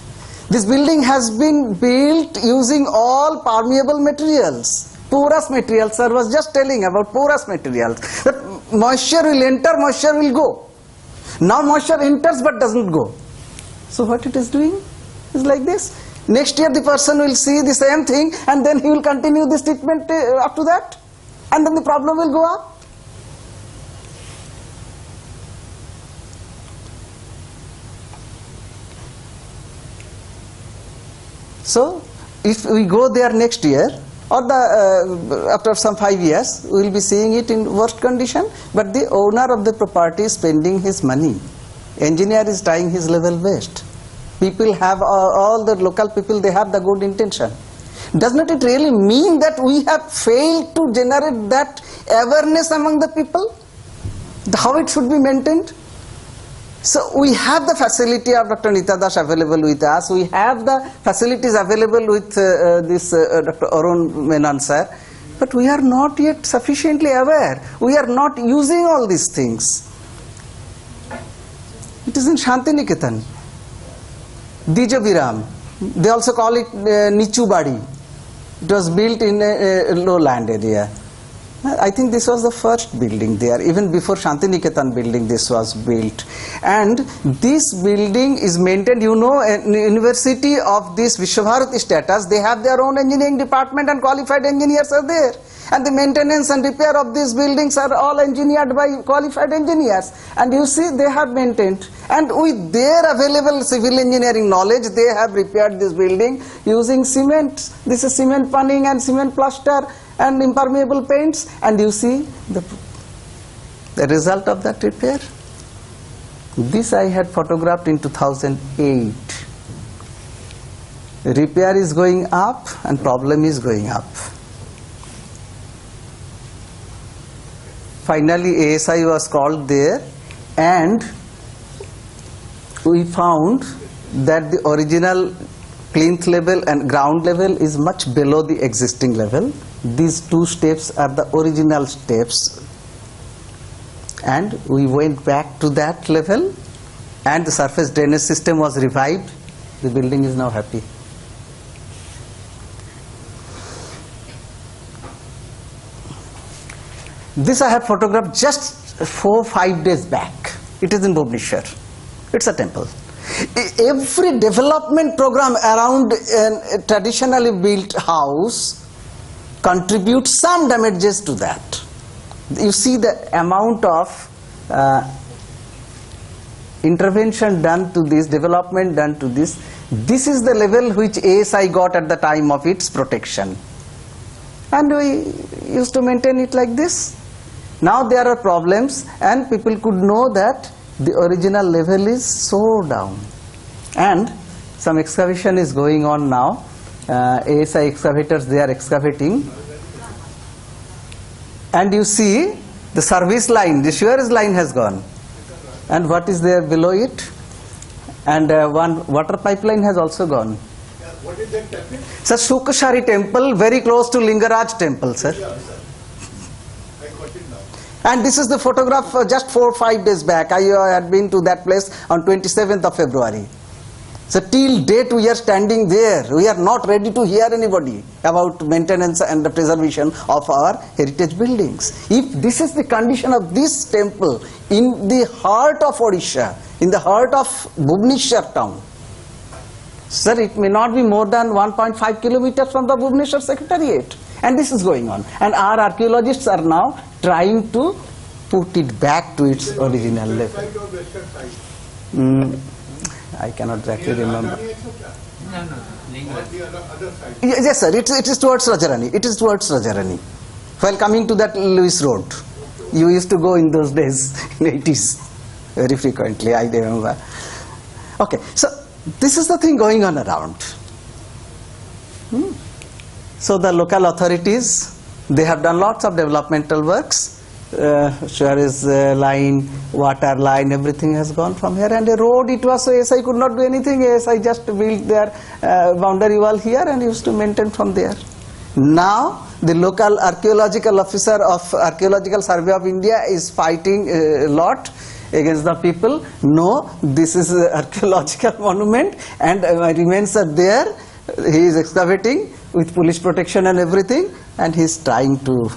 This building has been built using all permeable materials. Porous materials, sir was just telling about porous materials. That moisture will enter, moisture will go. Now moisture enters but doesn't go. So what it is doing is like this. Next year the person will see the same thing, and then he will continue this treatment up to that, and then the problem will go up. So if we go there next year, or after some 5 years, we will be seeing it in worst condition, but the owner of the property is spending his money. Engineer is trying his level best. People have, all the local people, they have the good intention. Does not it really mean that we have failed to generate that awareness among the people? How it should be maintained? So we have the facility of Dr. Nita Das available with us. We have the facilities available with Dr. Arun Menon sir. But we are not yet sufficiently aware. We are not using all these things. It is in Shantiniketan. Dijabiram, they also call it Nichu Badi. It was built in a lowland area. I think this was the first building there. Even before Shantiniketan building, this was built. And this building is maintained, you know, university of this Vishwabharati status, they have their own engineering department and qualified engineers are there. And the maintenance and repair of these buildings are all engineered by qualified engineers. And you see, they have maintained. And with their available civil engineering knowledge, they have repaired this building using cement. This is cement punning and cement plaster and impermeable paints. And you see the result of that repair. This I had photographed in 2008. Repair is going up and problem is going up. Finally, ASI was called there, and we found that the original plinth level and ground level is much below the existing level. These two steps are the original steps, and we went back to that level, and the surface drainage system was revived. The building is now happy. This I have photographed just 4-5 days back. It is in Bhubaneswar. It's a temple. Every development program around a traditionally built house contributes some damages to that. You see the amount of intervention done to this, development done to this. This is the level which ASI got at the time of its protection. And we used to maintain it like this. Now there are problems and people could know that the original level is so down. And some excavation is going on now. ASI excavators, they are excavating. And you see the service line, the sewerage line has gone. And what is there below it? And one water pipeline has also gone. What is that temple? Sir, Shukashari temple, very close to Lingaraj temple, sir. Yeah, sir. I got it now. And this is the photograph just 4 or 5 days back. I had been to that place on 27th of February. So till date we are standing there. We are not ready to hear anybody about maintenance and the preservation of our heritage buildings. If this is the condition of this temple in the heart of Odisha, in the heart of Bhubaneswar town, sir, it may not be more than 1.5 kilometers from the Bhubaneswar Secretariat. And this is going on. And our archaeologists are now trying to put it back to its original level. Side or western side? I cannot exactly remember. On the other side. Yes, sir, it is towards Rajarani. It is towards Rajarani. While coming to that Lewis Road, you used to go in those days, in 80s, very frequently, I remember. Okay, so this is the thing going on around. So the local authorities, they have done lots of developmental works. Sewerage line, water line, everything has gone from here. And a road it was, so ASI could not do anything. ASI just built their boundary wall here and used to maintain from there. Now the local archaeological officer of Archaeological Survey of India is fighting a lot against the people. No, this is an archaeological monument and my remains are there. He is excavating with police protection and everything, and he is trying to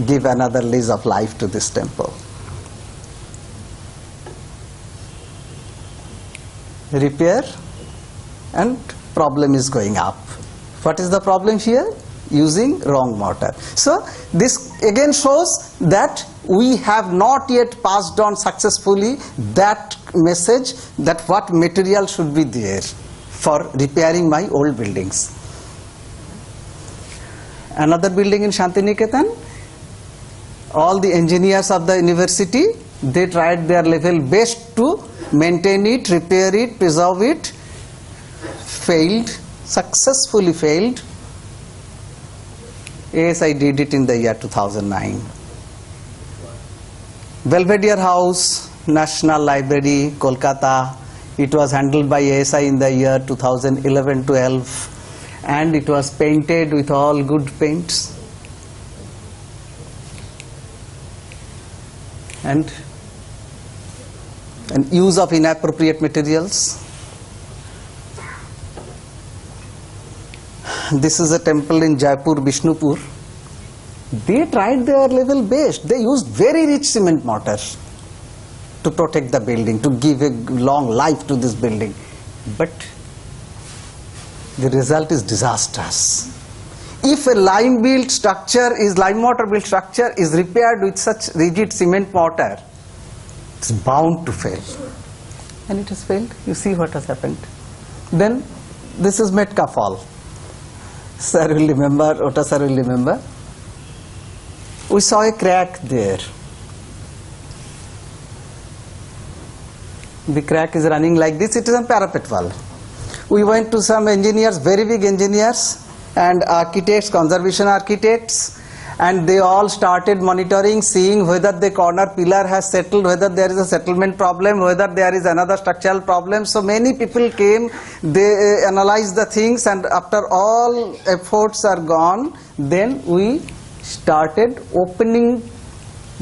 give another lease of life to this temple. Repair, and problem is going up. What is the problem here? Using wrong mortar. So this again shows that we have not yet passed on successfully that message that what material should be there for repairing my old buildings. Another building in Shantiniketan, all the engineers of the university, they tried their level best to maintain it, repair it, preserve it, failed, successfully failed. ASI did it in the year 2009. Belvedere House, National Library, Kolkata, it was handled by ASI in the year 2011-12 and it was painted with all good paints. And use of inappropriate materials. This is a temple in Jaipur, Vishnupur. They tried their level best. They used very rich cement mortar to protect the building, to give a long life to this building. But the result is disastrous. If a lime mortar built structure is repaired with such rigid cement mortar, it's bound to fail. And it has failed. You see what has happened. Then this is Bhimbetka Fall. Sir will remember, Ota sir will remember. We saw a crack there. The crack is running like this. It is a parapet wall. We went to some engineers, very big engineers, and architects, conservation architects, and they all started monitoring, seeing whether the corner pillar has settled, whether there is a settlement problem, whether there is another structural problem. So many people came, they analyzed the things, and after all efforts are gone, then we started opening,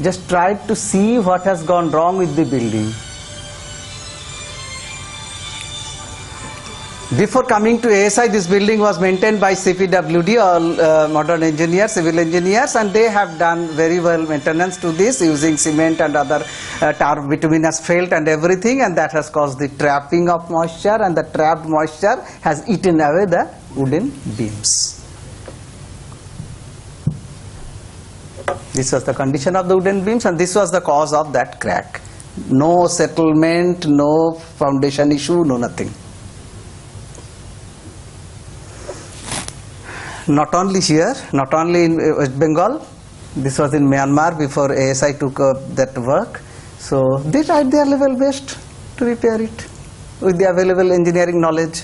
just tried to see what has gone wrong with the building. Before coming to ASI, this building was maintained by CPWD, all modern engineers, civil engineers, and they have done very well maintenance to this using cement and other tar bituminous felt and everything, and that has caused the trapping of moisture, and the trapped moisture has eaten away the wooden beams. This was the condition of the wooden beams, and this was the cause of that crack. No settlement, no foundation issue, no nothing. Not only here, not only in West Bengal, this was in Myanmar before ASI took up that work. So they tried their level best to repair it with the available engineering knowledge,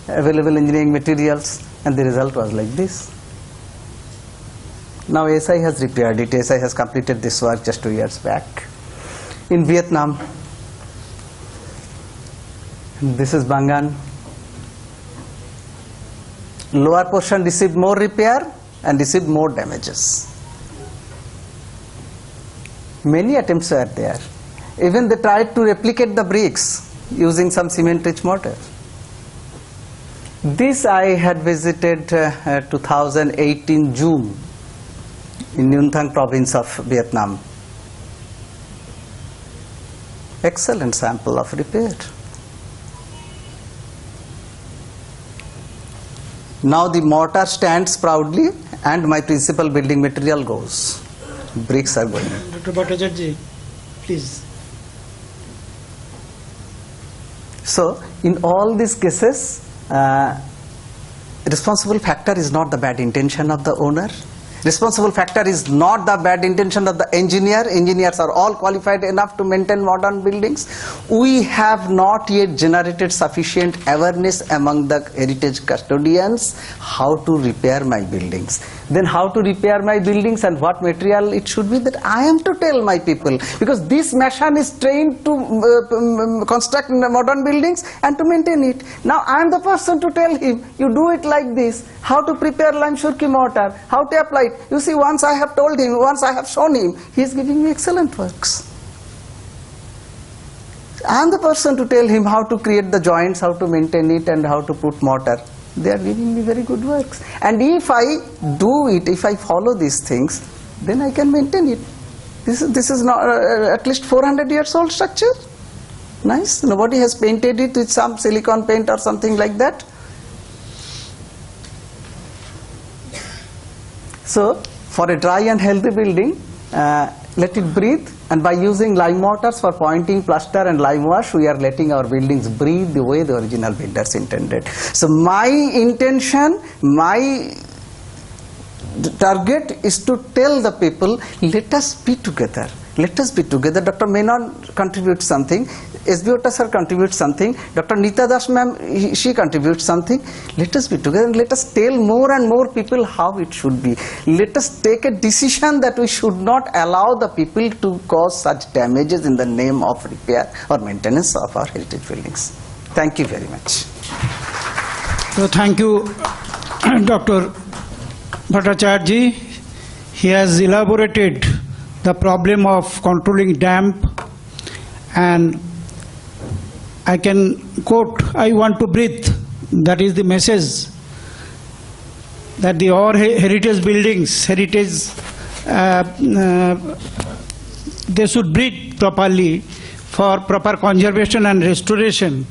available engineering materials, and the result was like this. Now ASI has repaired it. ASI has completed this work just 2 years back. In Vietnam, this is Bangan. Lower portion received more repair and received more damages. Many attempts were there. Even they tried to replicate the bricks using some cement-rich mortar. This I had visited 2018 June in Nguyen Thanh province of Vietnam. Excellent sample of repair. Now the mortar stands proudly and my principal building material goes. Bricks are going. Dr. Bhattacharya, please. So in all these cases, responsible factor is not the bad intention of the owner. Responsible factor is not the bad intention of the engineer. Engineers are all qualified enough to maintain modern buildings. We have not yet generated sufficient awareness among the heritage custodians how to repair my buildings. Then how to repair my buildings and what material it should be, that I am to tell my people, because this machine is trained to construct modern buildings and to maintain it. Now I am the person to tell him, you do it like this, how to prepare lime shurki mortar, how to apply it. You see, once I have told him, once I have shown him, he is giving me excellent works. I am the person to tell him how to create the joints, how to maintain it, and how to put mortar. They are giving me very good works. And if I do it, if I follow these things, then I can maintain it. This is not at least 400 years old structure. Nice. Nobody has painted it with some silicone paint or something like that. So for a dry and healthy building, let it breathe, and by using lime mortars for pointing, plaster and lime wash, we are letting our buildings breathe the way the original builders intended. So my intention, my target is to tell the people, let us be together. Let us be together. Dr. Menon contributes something, S.B. Otta sir contributes something, Dr. Nita Das ma'am, she contributes something. Let us be together and let us tell more and more people how it should be. Let us take a decision that we should not allow the people to cause such damages in the name of repair or maintenance of our heritage buildings. Thank you very much. So thank you, Dr. Bhattacharya. He has elaborated the problem of controlling damp, and I can quote, I want to breathe. That is the message that the all heritage buildings, they should breathe properly for proper conservation and restoration.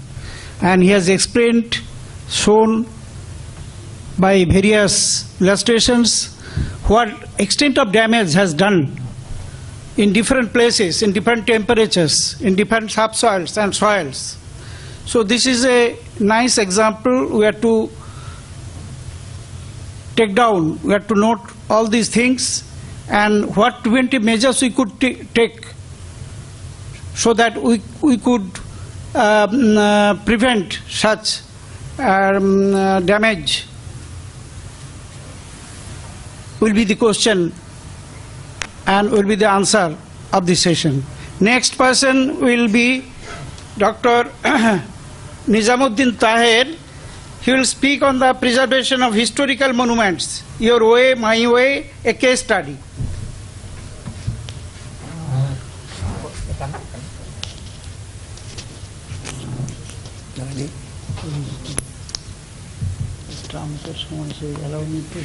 And he has explained, shown by various illustrations what extent of damage has done in different places, in different temperatures, in different subsoils and soils. So this is a nice example. We have to take down, we have to note all these things and what preventive measures we could take so that we could prevent such damage will be the question and will be the answer of this session. Next person will be Dr. Nizamuddin Taher. He will speak on the preservation of historical monuments. Your way, my way, a case study. Allow me to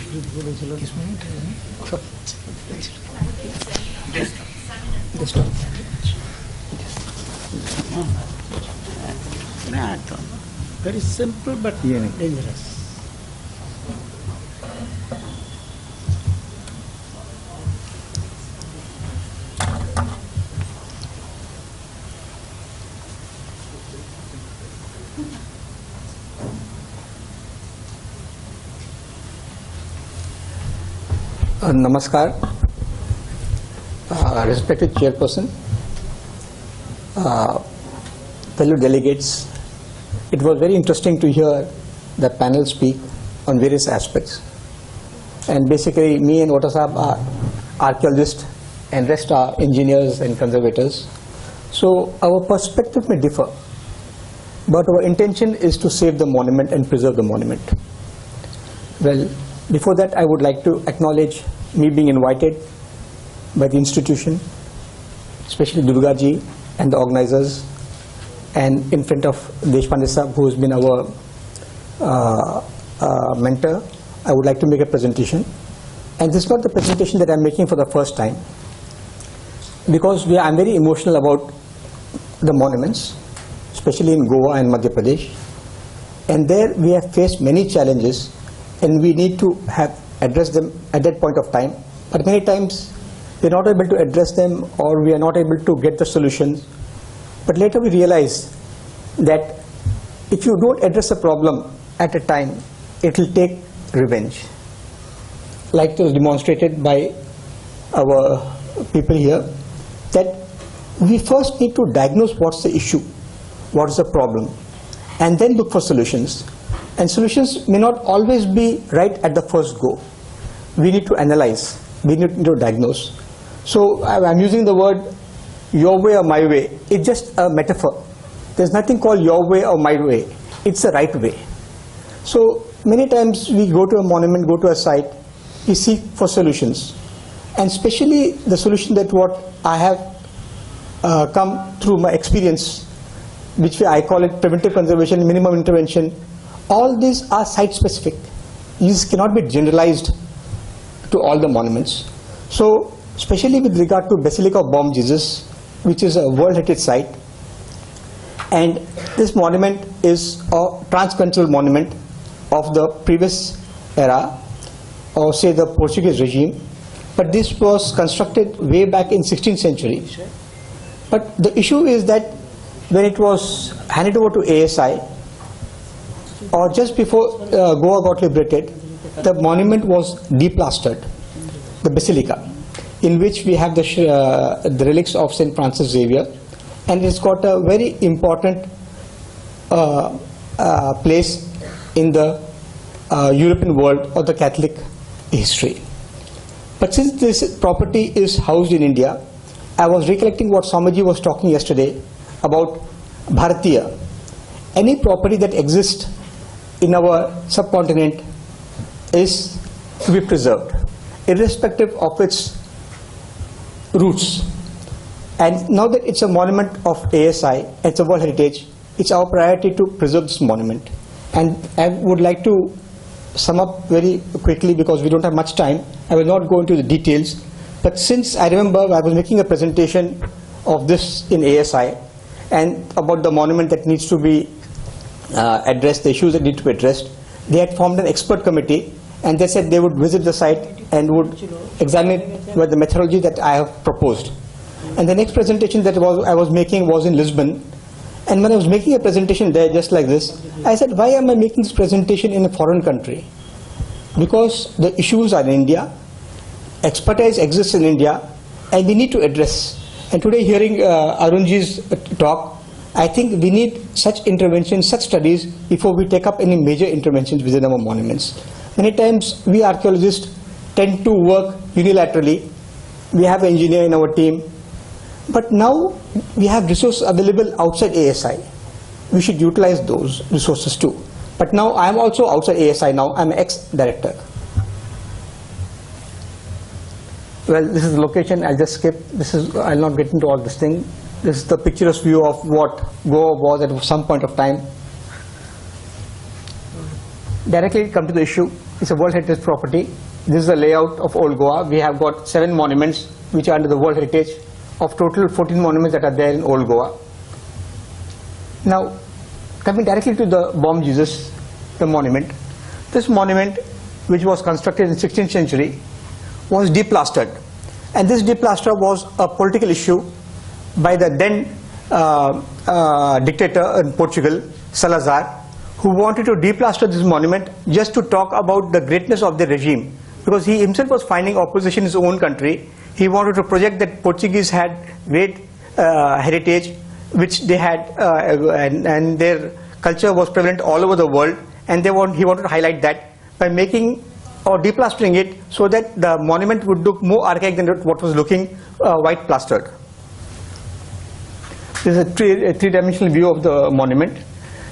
very simple but dangerous. Namaskar, respected chairperson, fellow delegates. It was very interesting to hear the panel speak on various aspects. And basically, me and Vota Sahab are archaeologists and rest are engineers and conservators. So our perspective may differ, but our intention is to save the monument and preserve the monument. Well, before that, I would like to acknowledge me being invited by the institution, especially Durgaji and the organizers, and in front of Deshpande Sahab, who has been our mentor. I would like to make a presentation. And this is not the presentation that I'm making for the first time, because I'm very emotional about the monuments, especially in Goa and Madhya Pradesh. And there we have faced many challenges, and we need to have addressed them at that point of time. But many times we're not able to address them, or we are not able to get the solutions. But later we realize that if you don't address a problem at a time, it will take revenge. Like it was demonstrated by our people here, that we first need to diagnose what's the issue, what is the problem, and then look for solutions. And solutions may not always be right at the first go. We need to analyze, we need to diagnose. So I'm using the word your way or my way. It's just a metaphor. There's nothing called your way or my way. It's the right way. So many times we go to a monument, go to a site, we seek for solutions. And especially the solution that what I have come through my experience, which I call it preventive conservation, minimum intervention. All these are site specific. These cannot be generalized to all the monuments. So especially with regard to Basilica of Bom Jesus, which is a World Heritage Site, and this monument is a transcultural monument of the previous era, or say the Portuguese regime, but this was constructed way back in 16th century. But the issue is that when it was handed over to ASI, or just before Goa got liberated, the monument was deplastered, the basilica, in which we have the relics of St. Francis Xavier, and it's got a very important place in the European world or the Catholic history. But since this property is housed in India, I was recollecting what Swamiji was talking yesterday about Bharatiya. Any property that exists in our subcontinent is to be preserved, irrespective of its roots. And now that it's a monument of ASI, it's a World Heritage, it's our priority to preserve this monument. And I would like to sum up very quickly, because we don't have much time. I will not go into the details. But since I remember I was making a presentation of this in ASI, and about the monument that needs to be addressed, the issues that need to be addressed, they had formed an expert committee, and they said they would visit the site and would examine it with the methodology that I have proposed. And the next presentation that I was making was in Lisbon. And when I was making a presentation there just like this, I said, why am I making this presentation in a foreign country? Because the issues are in India, expertise exists in India, and we need to address. And today, hearing Arunji's talk, I think we need such interventions, such studies before we take up any major interventions within our monuments. Many times we archaeologists tend to work unilaterally. We have an engineer in our team, but now we have resources available outside ASI. We should utilize those resources too. But now I am also outside ASI now. I am an ex-director. Well, this is the location. I'll just skip. I'll not get into all this thing. This is the picturesque view of what Goa was at some point of time. Directly come to the issue. It's a World Heritage property. This is the layout of Old Goa. We have got 7 monuments which are under the World Heritage. Of total 14 monuments that are there in Old Goa. Now, coming directly to the Bom Jesus, the monument. This monument, which was constructed in 16th century, was deplastered. And this deplaster was a political issue by the then dictator in Portugal, Salazar, who wanted to deplaster this monument just to talk about the greatness of the regime, because he himself was finding opposition in his own country. He wanted to project that Portuguese had great heritage, which they had, and their culture was prevalent all over the world, and he wanted to highlight that by making or deplastering it so that the monument would look more archaic than what was looking white plastered. This is a three-dimensional view of the monument.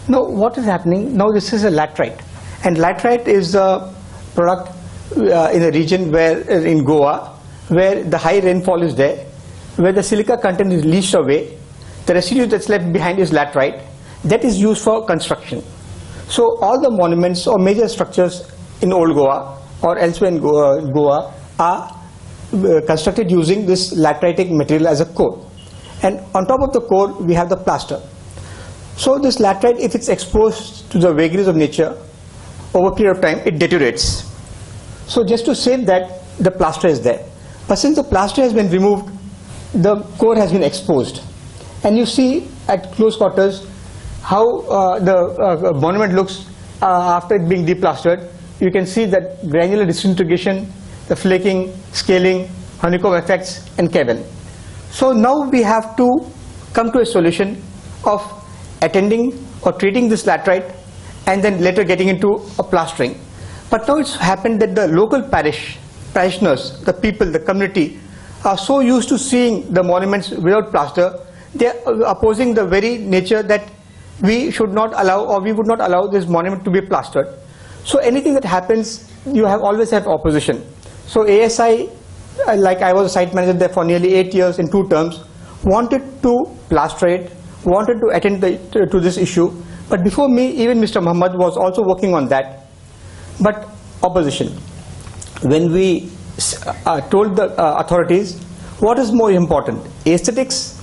Now what is happening? Now this is a laterite, and laterite is a product in a region where, in Goa, where the high rainfall is there, where the silica content is leached away. The residue that's left behind is laterite. That is used for construction. So all the monuments or major structures in old Goa or elsewhere in Goa are constructed using this lateritic material as a core. And on top of the core, we have the plaster. So this laterite, if it's exposed to the vagaries of nature over a period of time, it deteriorates. So just to save that, the plaster is there. But since the plaster has been removed, the core has been exposed. And you see at close quarters how the monument looks after it being deplastered. You can see that granular disintegration, the flaking, scaling, honeycomb effects, and cavern. So now we have to come to a solution of attending or treating this laterite and then later getting into a plastering. But now it's happened that the local parishioners, the people, the community are so used to seeing the monuments without plaster, they are opposing the very nature that we should not allow, or we would not allow this monument to be plastered. So anything that happens, you always have opposition. So ASI, like I was a site manager there for nearly 8 years in 2 terms, wanted to plaster it, wanted to attend to this issue. But before me, even Mr. Muhammad was also working on that. But opposition. When we told the authorities, what is more important, aesthetics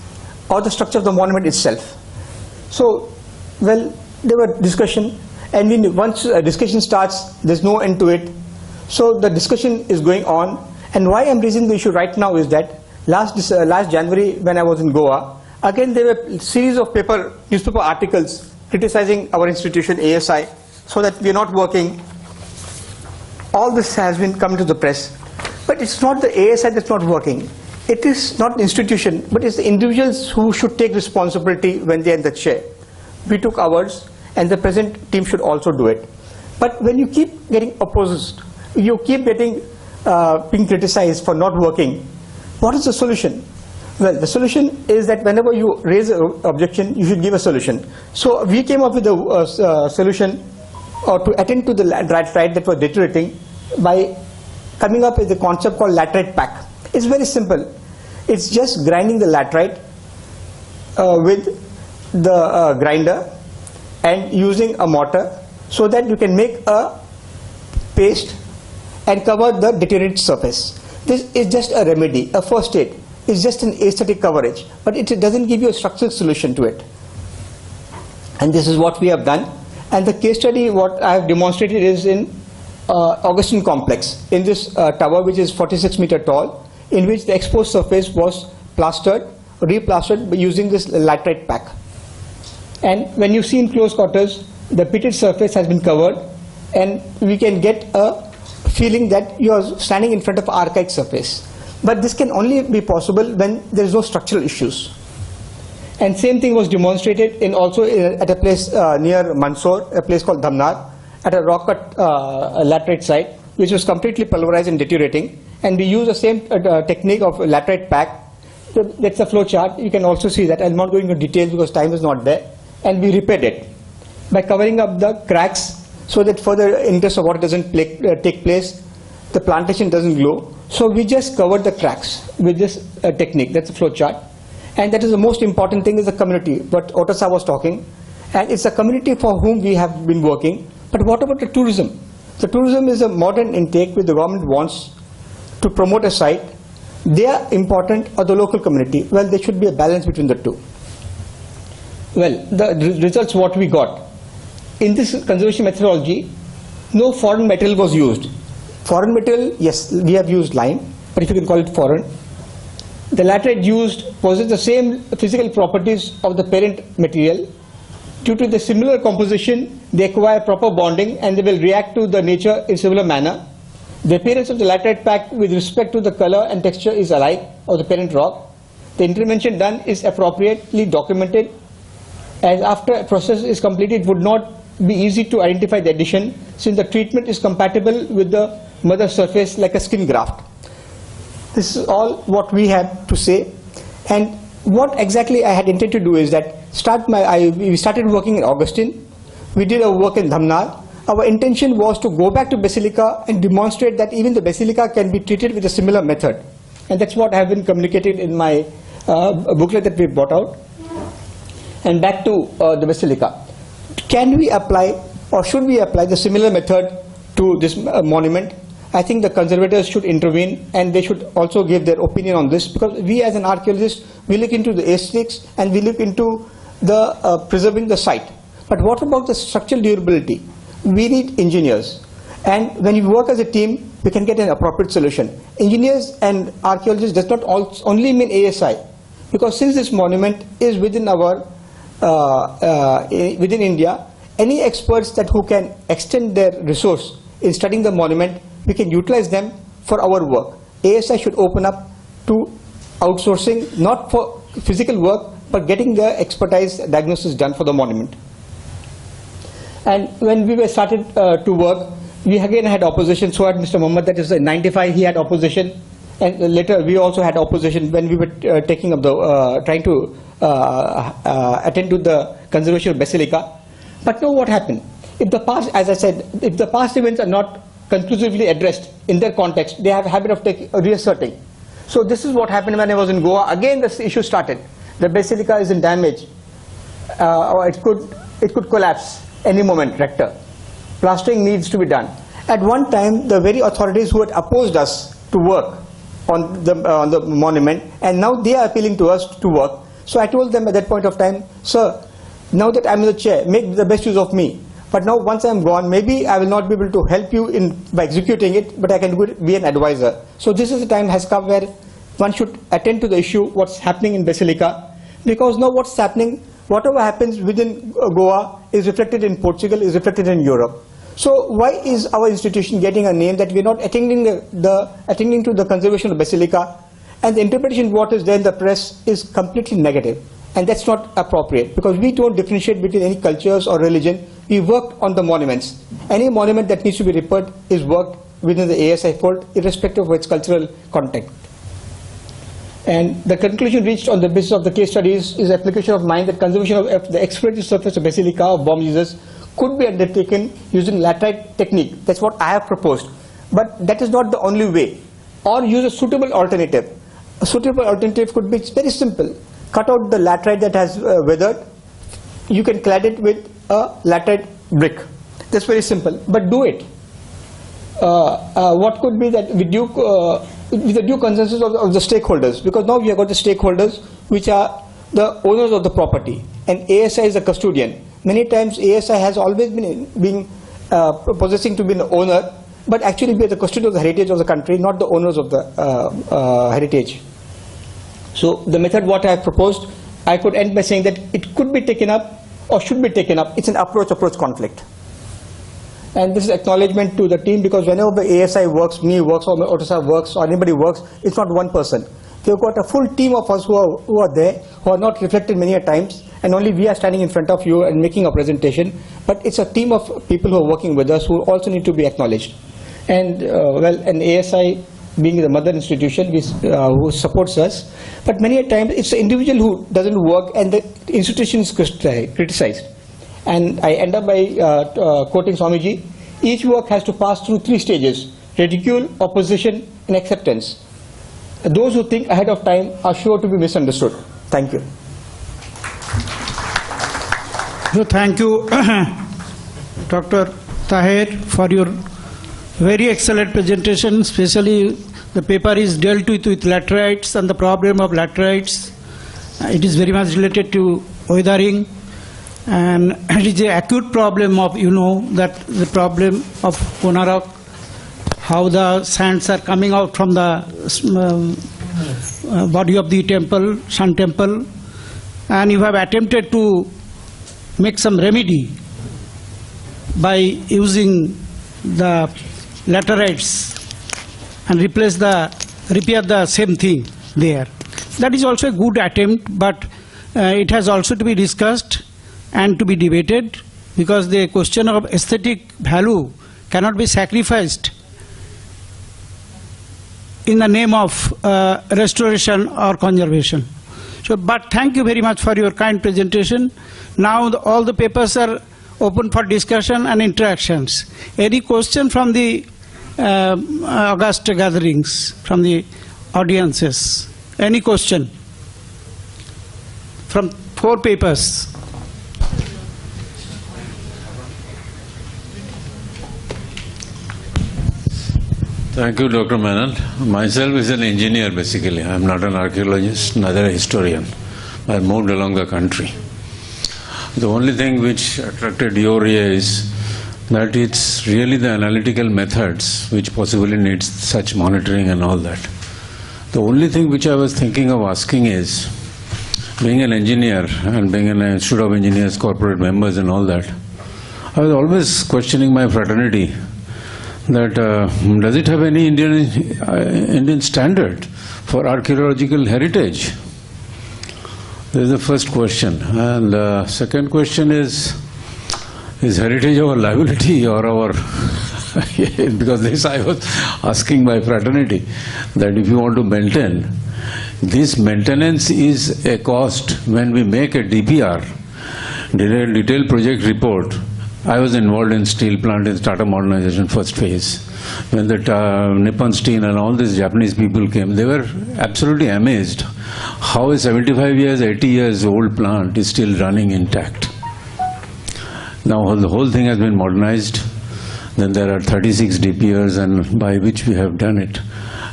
or the structure of the monument itself? So, well, there were discussion, and once a discussion starts, there's no end to it. So the discussion is going on, and why I'm raising the issue right now is that last January when I was in Goa, again there were a series of newspaper articles criticizing our institution ASI, so that we are not working. All this has been coming to the press, but it's not the ASI that's not working. It is not the institution, but it's the individuals who should take responsibility when they're in the chair. We took ours, and the present team should also do it. But when you keep getting opposed, you keep getting being criticized for not working, what is the solution? Well, the solution is that whenever you raise an objection, you should give a solution. So we came up with a solution or to attend to the laterite that was deteriorating by coming up with a concept called laterite pack. It's very simple. It's just grinding the laterite with the grinder and using a mortar so that you can make a paste and cover the deteriorated surface. This is just a remedy, a first aid. It's just an aesthetic coverage, but it doesn't give you a structural solution to it. And this is what we have done. And the case study, what I have demonstrated is in Augustine complex, in this tower which is 46 meters tall, in which the exposed surface was plastered, replastered by using this laterite pack. And when you see in close quarters, the pitted surface has been covered, and we can get a feeling that you are standing in front of an archaic surface. But this can only be possible when there is no structural issues. And same thing was demonstrated in also at a place near Mandsaur, a place called Dhamnar, at a rock cut laterite site, which was completely pulverized and deteriorating. And we use the same technique of laterite pack. So that's a flow chart. You can also see that. I'm not going into details because time is not there. And we repaired it by covering up the cracks so that further ingress of water doesn't take place, the plantation doesn't glow. So we just covered the cracks with this technique. That's a flow chart. And that is the most important thing is the community, what Otasa was talking. And it's a community for whom we have been working. But what about the tourism? The tourism is a modern intake which the government wants to promote a site. They are important, or the local community. Well, there should be a balance between the two. Well, the results what we got. In this conservation methodology, no foreign material was used. Foreign material, yes, we have used lime, but if you can call it foreign. The laterite used possesses the same physical properties of the parent material. Due to the similar composition, they acquire proper bonding and they will react to the nature in similar manner. The appearance of the laterite pack with respect to the color and texture is alike of the parent rock. The intervention done is appropriately documented, as after a process is completed it would not be easy to identify the addition, since the treatment is compatible with the mother surface like a skin graft. This is all what we have to say, and what exactly I had intended to do is that we started working in Augustine, we did our work in Dhamnar. Our intention was to go back to Basilica and demonstrate that even the Basilica can be treated with a similar method, and that's what I have been communicated in my booklet that we brought out. And back to the Basilica. Can we apply or should we apply the similar method to this monument? I think the conservators should intervene, and they should also give their opinion on this, because we as an archaeologist, we look into the aesthetics and we look into the preserving the site. But what about the structural durability? We need engineers, and when you work as a team, we can get an appropriate solution. Engineers and archaeologists does not only mean ASI, because since this monument is within our within India, any experts who can extend their resource in studying the monument, we can utilize them for our work. ASI should open up to outsourcing, not for physical work, but getting the expertise diagnosis done for the monument. And when we were started to work, we again had opposition. So had Mr. Muhammad, that is in 95, he had opposition, and later we also had opposition when we were taking up the trying to attend to the conservation of Basilica. But now what happened? If the past, as I said, if the past events are not conclusively addressed in their context, they have a habit of reasserting. So this is what happened when I was in Goa. Again, this issue started. The Basilica is in damage, or it could collapse any moment, rector. Plastering needs to be done. At one time, the very authorities who had opposed us to work on the monument, and now they are appealing to us to work. So I told them at that point of time, sir, now that I'm in the chair, make the best use of me. But now once I'm gone, maybe I will not be able to help you by executing it, but I can be an advisor. So this is the time has come where one should attend to the issue, what's happening in Basilica, because now what's happening, whatever happens within Goa is reflected in Portugal, is reflected in Europe. So why is our institution getting a name that we're not attending to the conservation of Basilica, and the interpretation what is there in the press is completely negative, and that's not appropriate, because we don't differentiate between any cultures or religion. We worked on the monuments. Any monument that needs to be repaired is worked within the ASI fold, irrespective of its cultural content. And the conclusion reached on the basis of the case studies is application of mine that conservation of the explorative surface of Basilica of Bomb Jesus could be undertaken using laterite technique. That's what I have proposed. But that is not the only way. Or use a suitable alternative. A suitable alternative could be very simple. Cut out the laterite that has weathered. You can clad it with a laterite brick. That's very simple. But do it. What could be that with the due consensus of the stakeholders, because now we have got the stakeholders which are the owners of the property, and ASI is a custodian. Many times ASI has always been possessing to be an owner, but actually be the custodian of the heritage of the country, not the owners of the heritage. So the method what I have proposed, I could end by saying that it could be taken up or should be taken up. It's an approach conflict. And this is acknowledgement to the team, because whenever the ASI works, me works, or Otasa works, or anybody works, it's not one person. We've got a full team of us who are there, who are not reflected many a times, and only we are standing in front of you and making a presentation. But it's a team of people who are working with us who also need to be acknowledged. And an ASI being the mother institution who supports us, but many a times it's the individual who doesn't work and the institution is criticized. And I end up by quoting Swamiji, each work has to pass through 3 stages: ridicule, opposition, and acceptance. Those who think ahead of time are sure to be misunderstood. Thank you. So thank you, Dr. Taher, for your very excellent presentation. Especially the paper is dealt with laterites and the problem of laterites. It is very much related to weathering. And it is an acute problem of, that the problem of Konark, how the sands are coming out from the body of the temple, Sun Temple. And you have attempted to make some remedy by using the laterites and repair the same thing there. That is also a good attempt, but it has also to be discussed and to be debated, because the question of aesthetic value cannot be sacrificed in the name of restoration or conservation. So, but thank you very much for your kind presentation. Now all the papers are open for discussion and interactions. Any question from the August gatherings, from the audiences? Any question? From 4 papers. Thank you, Dr. Menon. Myself is an engineer basically. I am not an archaeologist, neither a historian. I moved along the country. The only thing which attracted your ear is that it's really the analytical methods which possibly needs such monitoring and all that. The only thing which I was thinking of asking is, being an engineer and being an Institute of Engineers corporate members and all that, I was always questioning my fraternity that does it have any Indian standard for archaeological heritage? This is the first question. And second question is heritage our liability or our because this I was asking my fraternity, that if you want to maintain, this maintenance is a cost. When we make a DPR, detailed project report, I was involved in steel plant in Tata modernization first phase. When the Nippon Steel and all these Japanese people came, they were absolutely amazed how a 75 years, 80 years old plant is still running intact. Now the whole thing has been modernized. Then there are 36 DPRs and by which we have done it.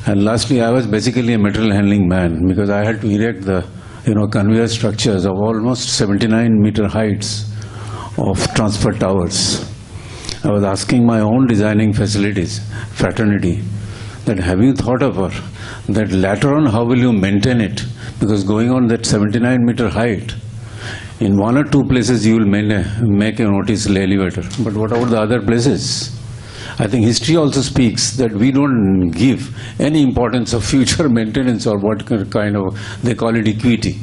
And lastly, I was basically a material handling man because I had to erect the conveyor structures of almost 79-meter heights of transfer towers. I was asking my own designing facilities, fraternity, that have you thought of that later on how will you maintain it? Because going on that 79-meter height, in 1 or 2 places you will make a noticeable elevator. But what about the other places? I think history also speaks that we don't give any importance of future maintenance or what kind of, they call it equity.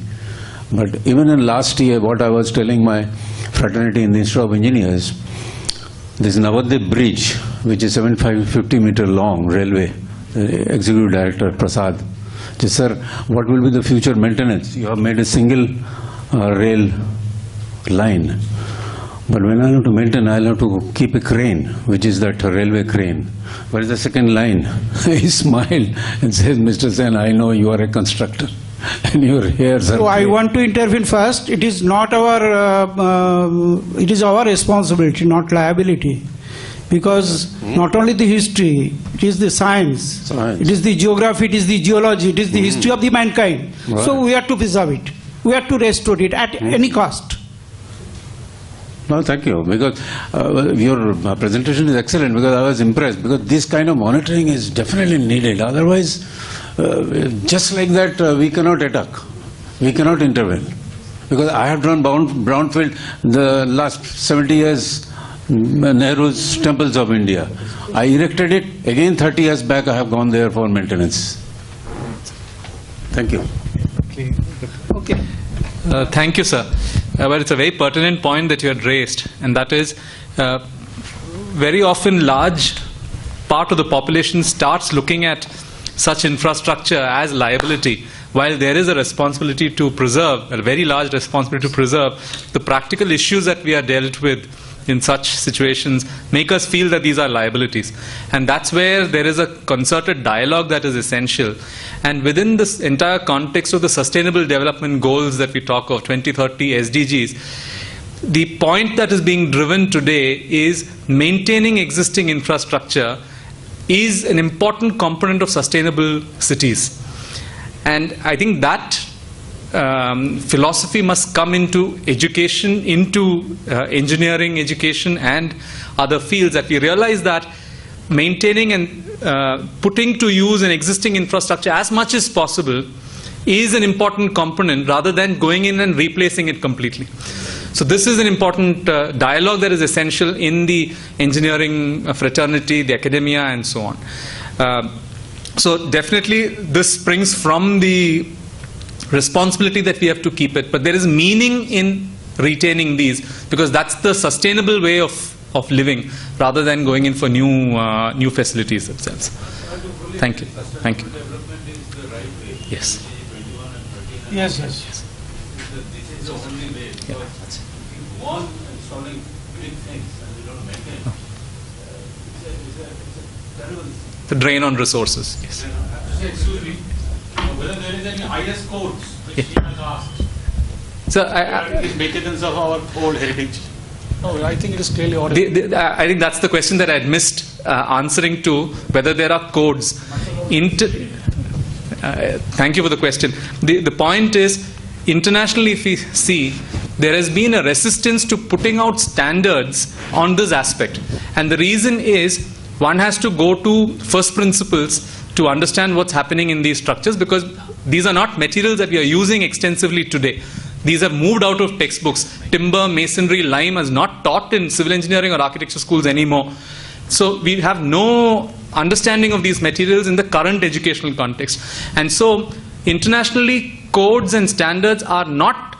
But even in last year, what I was telling my fraternity in the Institute of Engineers, this Navadip bridge, which is 750-meter long railway, Executive Director Prasad, said, sir, what will be the future maintenance? You have made a single rail line. But when I have to maintain, I'll have to keep a crane, which is that railway crane. Where is the second line? He smiled and says, Mr. Sen, I know you are a constructor. And your hairs are... So I want to intervene first. It is not it is our responsibility, not liability. Because not only the history, it is the science, it is the geography, it is the geology, it is the history of the mankind. Right. So we have to preserve it. We have to restore it at any cost. No, thank you. Because your presentation is excellent because I was impressed. Because this kind of monitoring is definitely needed. Otherwise, just like that, we cannot attack. We cannot intervene. Because I have done brownfield the last 70 years, Nehru's temples of India. I erected it. Again, 30 years back, I have gone there for maintenance. Thank you. Okay. Thank you, sir. But it's a very pertinent point that you had raised, and that is very often large part of the population starts looking at such infrastructure as liability, while there is a responsibility to preserve, a very large responsibility to preserve. The practical issues that we are dealt with in such situations make us feel that these are liabilities. And that's where there is a concerted dialogue that is essential. And within this entire context of the sustainable development goals that we talk of, 2030 SDGs, the point that is being driven today is maintaining existing infrastructure is an important component of sustainable cities. And I think that philosophy must come into education, into engineering education and other fields, that we realize that maintaining and putting to use an existing infrastructure as much as possible is an important component rather than going in and replacing it completely. So this is an important dialogue that is essential in the engineering fraternity, the academia and so on. So definitely this springs from the responsibility that we have to keep it, but there is meaning in retaining these, because that's the sustainable way of living, rather than going in for new facilities themselves. Thank you. Thank you. Yes. Yes, yes, yes. This is the only way. Because if you want installing big things and you don't maintain, it's a terrible thing. The drain on resources. Yes. Excuse me, whether there is any IS codes which he has asked. So Maintenance of our old heritage. Oh, I think it is clearly ordered. I think that's the question that I had missed answering to, whether there are codes. Thank you for the question. The point is, internationally, if we see, there has been a resistance to putting out standards on this aspect. And the reason is, one has to go to first principles to understand what's happening in these structures, because these are not materials that we are using extensively today. These are moved out of textbooks. Timber, masonry, lime is not taught in civil engineering or architecture schools anymore. So we have no understanding of these materials in the current educational context. And so internationally, codes and standards are not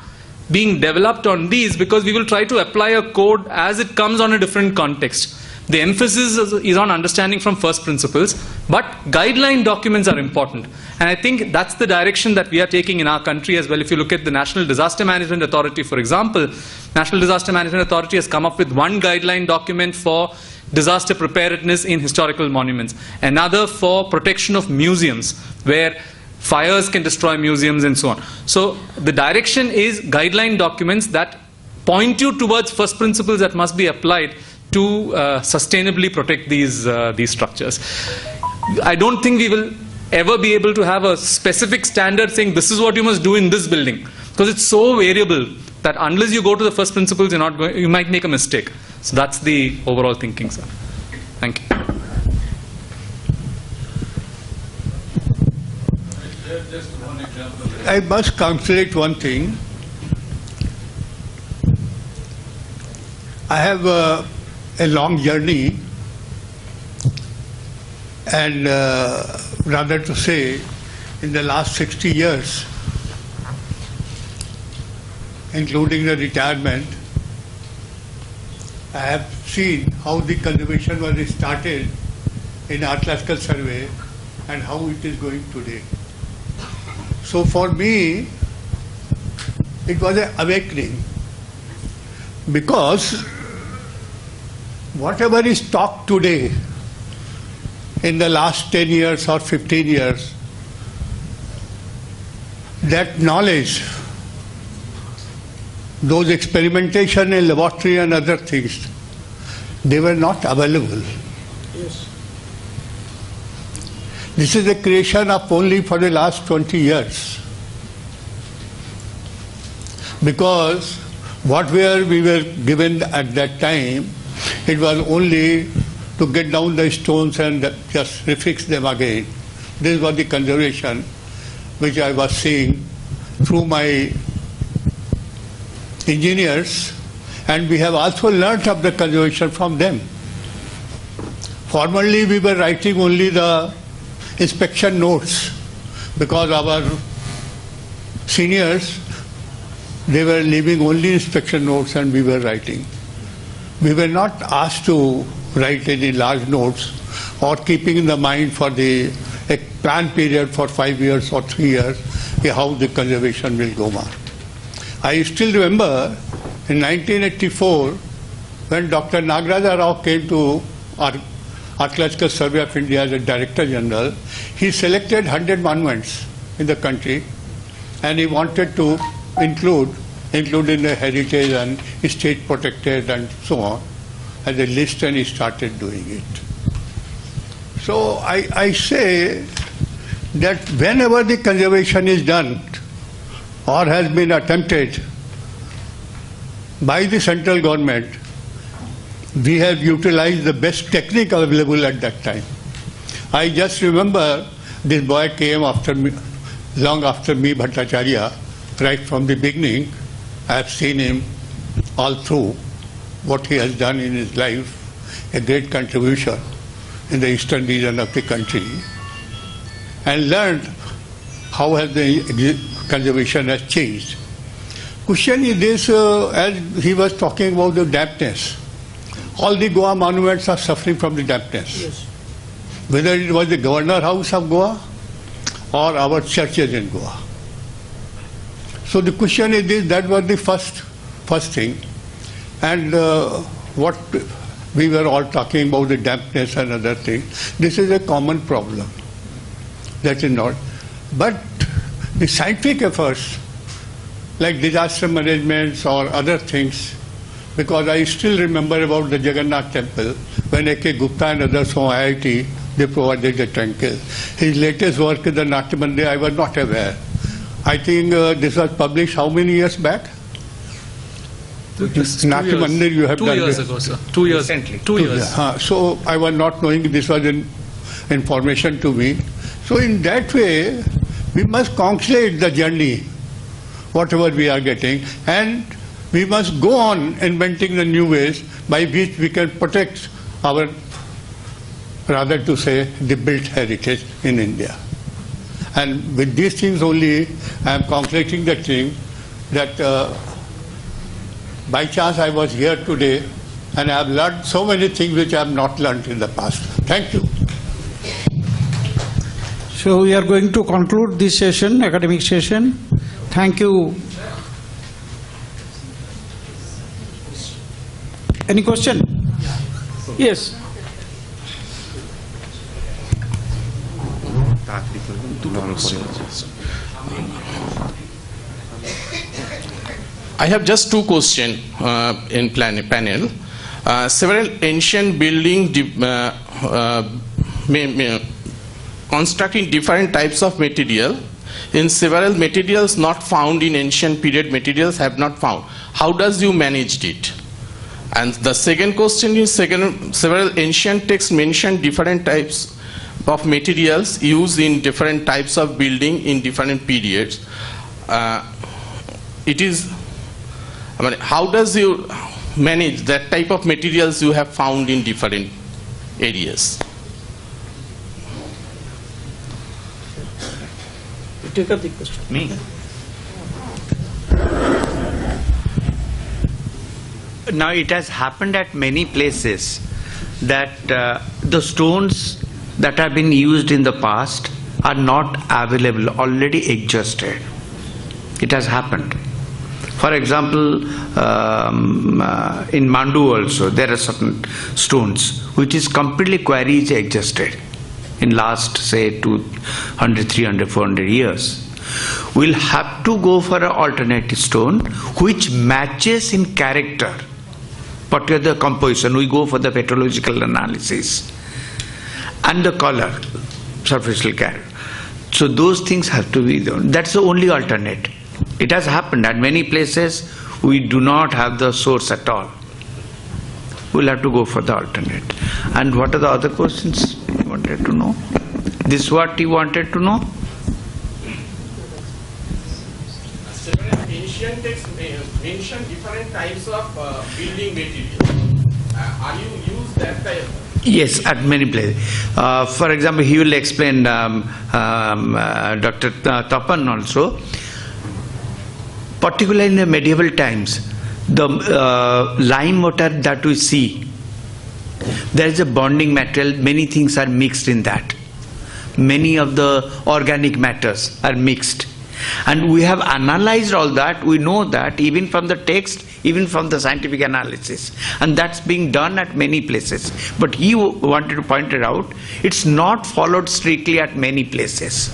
being developed on these, because we will try to apply a code as it comes on a different context. The emphasis is on understanding from first principles, but guideline documents are important. And I think that's the direction that we are taking in our country as well. If you look at the National Disaster Management Authority, for example, National Disaster Management Authority has come up with one guideline document for disaster preparedness in historical monuments, another for protection of museums, where fires can destroy museums and so on. So the direction is guideline documents that point you towards first principles that must be applied to sustainably protect these structures. I don't think we will ever be able to have a specific standard saying this is what you must do in this building, because it's so variable that unless you go to the first principles, you might make a mistake. So that's the overall thinking, sir. Thank you. Just one example. I must calculate one thing. I have a long journey, and rather to say, in the last 60 years, including the retirement, I have seen how the conservation was started in Archaeological survey and how it is going today. So for me, it was an awakening, because whatever is taught today in the last 10 years or 15 years, that knowledge, those experimentation in laboratory and other things, they were not available. Yes. This is a creation of only for the last 20 years. Because what we were given at that time, it was only to get down the stones and just refix them again. This was the conservation which I was seeing through my engineers, and we have also learnt of the conservation from them. Formerly we were writing only the inspection notes, because our seniors, they were leaving only inspection notes and we were writing. We were not asked to write any large notes or keeping in the mind for a plan period for 5 years or 3 years how the conservation will go on. I still remember in 1984 when Dr. Nagaraja Rao came to our Archaeological Survey of India as a Director General, he selected 100 monuments in the country and he wanted to include in the heritage and state protected and so on as a list, and he started doing it. So I say that whenever the conservation is done or has been attempted by the central government, we have utilized the best technique available at that time. I just remember this boy came after me, long after me, Bhattacharya, right from the beginning. I have seen him all through what he has done in his life, a great contribution in the eastern region of the country. and learned how has the conservation has changed. Question is this, as he was talking about the dampness. All the Goa monuments are suffering from the dampness. Yes. Whether it was the governor house of Goa or our churches in Goa. So the question is this, that was the first thing. And what we were all talking about, the dampness and other things, this is a common problem. That is not. But the scientific efforts, like disaster management or other things, because I still remember about the Jagannath temple, when A.K. Gupta and others from IIT, they provided the temple. His latest work, the Natya Mandir, I was not aware. I think this was published how many years back? This is Natya Mandir you have 2 done years this. ago, sir. 2 years. Recently. 2 years. So I was not knowing this was information to me. So in that way, we must consolidate the journey, whatever we are getting, and we must go on inventing the new ways by which we can protect our, rather to say, the built heritage in India. And with these things only, I am concluding the thing that by chance I was here today and I have learned so many things which I have not learned in the past. Thank you. So we are going to conclude this session, academic session. Thank you. Any question? Yes. I have just two questions in panel. Several ancient buildings constructing different types of material. In several materials not found in ancient period materials have not found. How does you managed it? And the second question is, several ancient texts mention different types of materials used in different types of building in different periods. How does you manage that type of materials you have found in different areas? Take up the question. Me? Now it has happened at many places that the stones that have been used in the past are not available, already exhausted. It has happened. For example, in Mandup also there are certain stones which is completely quarries exhausted in last say 200, 300, 400 years. We'll have to go for an alternative stone which matches in character. Particular composition, we go for the petrological analysis and the color, superficial character. So those things have to be done. That's the only alternate. It has happened at many places. We do not have the source at all. We'll have to go for the alternate. And what are the other questions you wanted to know? This what you wanted to know? Several ancient texts mention different types of building materials. Are you use that type? Yes, at many places. For example, he will explain, Dr. Tapan also, particularly in the medieval times, the lime water that we see, there is a bonding material, many things are mixed in that. Many of the organic matters are mixed. And we have analyzed all that, we know that even from the text, even from the scientific analysis. And that's being done at many places. But he wanted to point it out, it's not followed strictly at many places.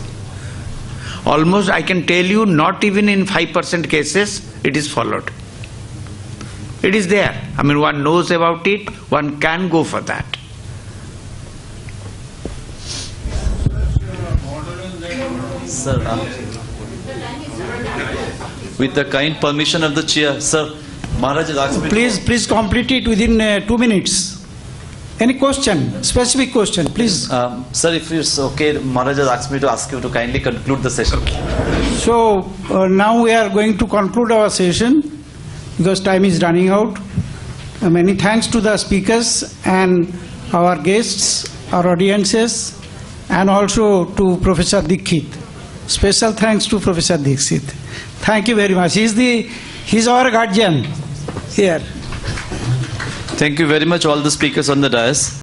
Almost, I can tell you, not even in 5% cases, it is followed. It is there. I mean, one knows about it, one can go for that. Sir, with the kind permission of the chair, sir, Maharaj has asked me Please complete it within 2 minutes. Any question, specific question, please. sir, if it's okay, Maharaj has asked me to ask you to kindly conclude the session. So now we are going to conclude our session because time is running out. Many thanks to the speakers and our guests, our audiences, and also to Professor Dikshit. Special thanks to Professor Dikshit. Thank you very much. He's our guardian here. Thank you very much, all the speakers on the dais.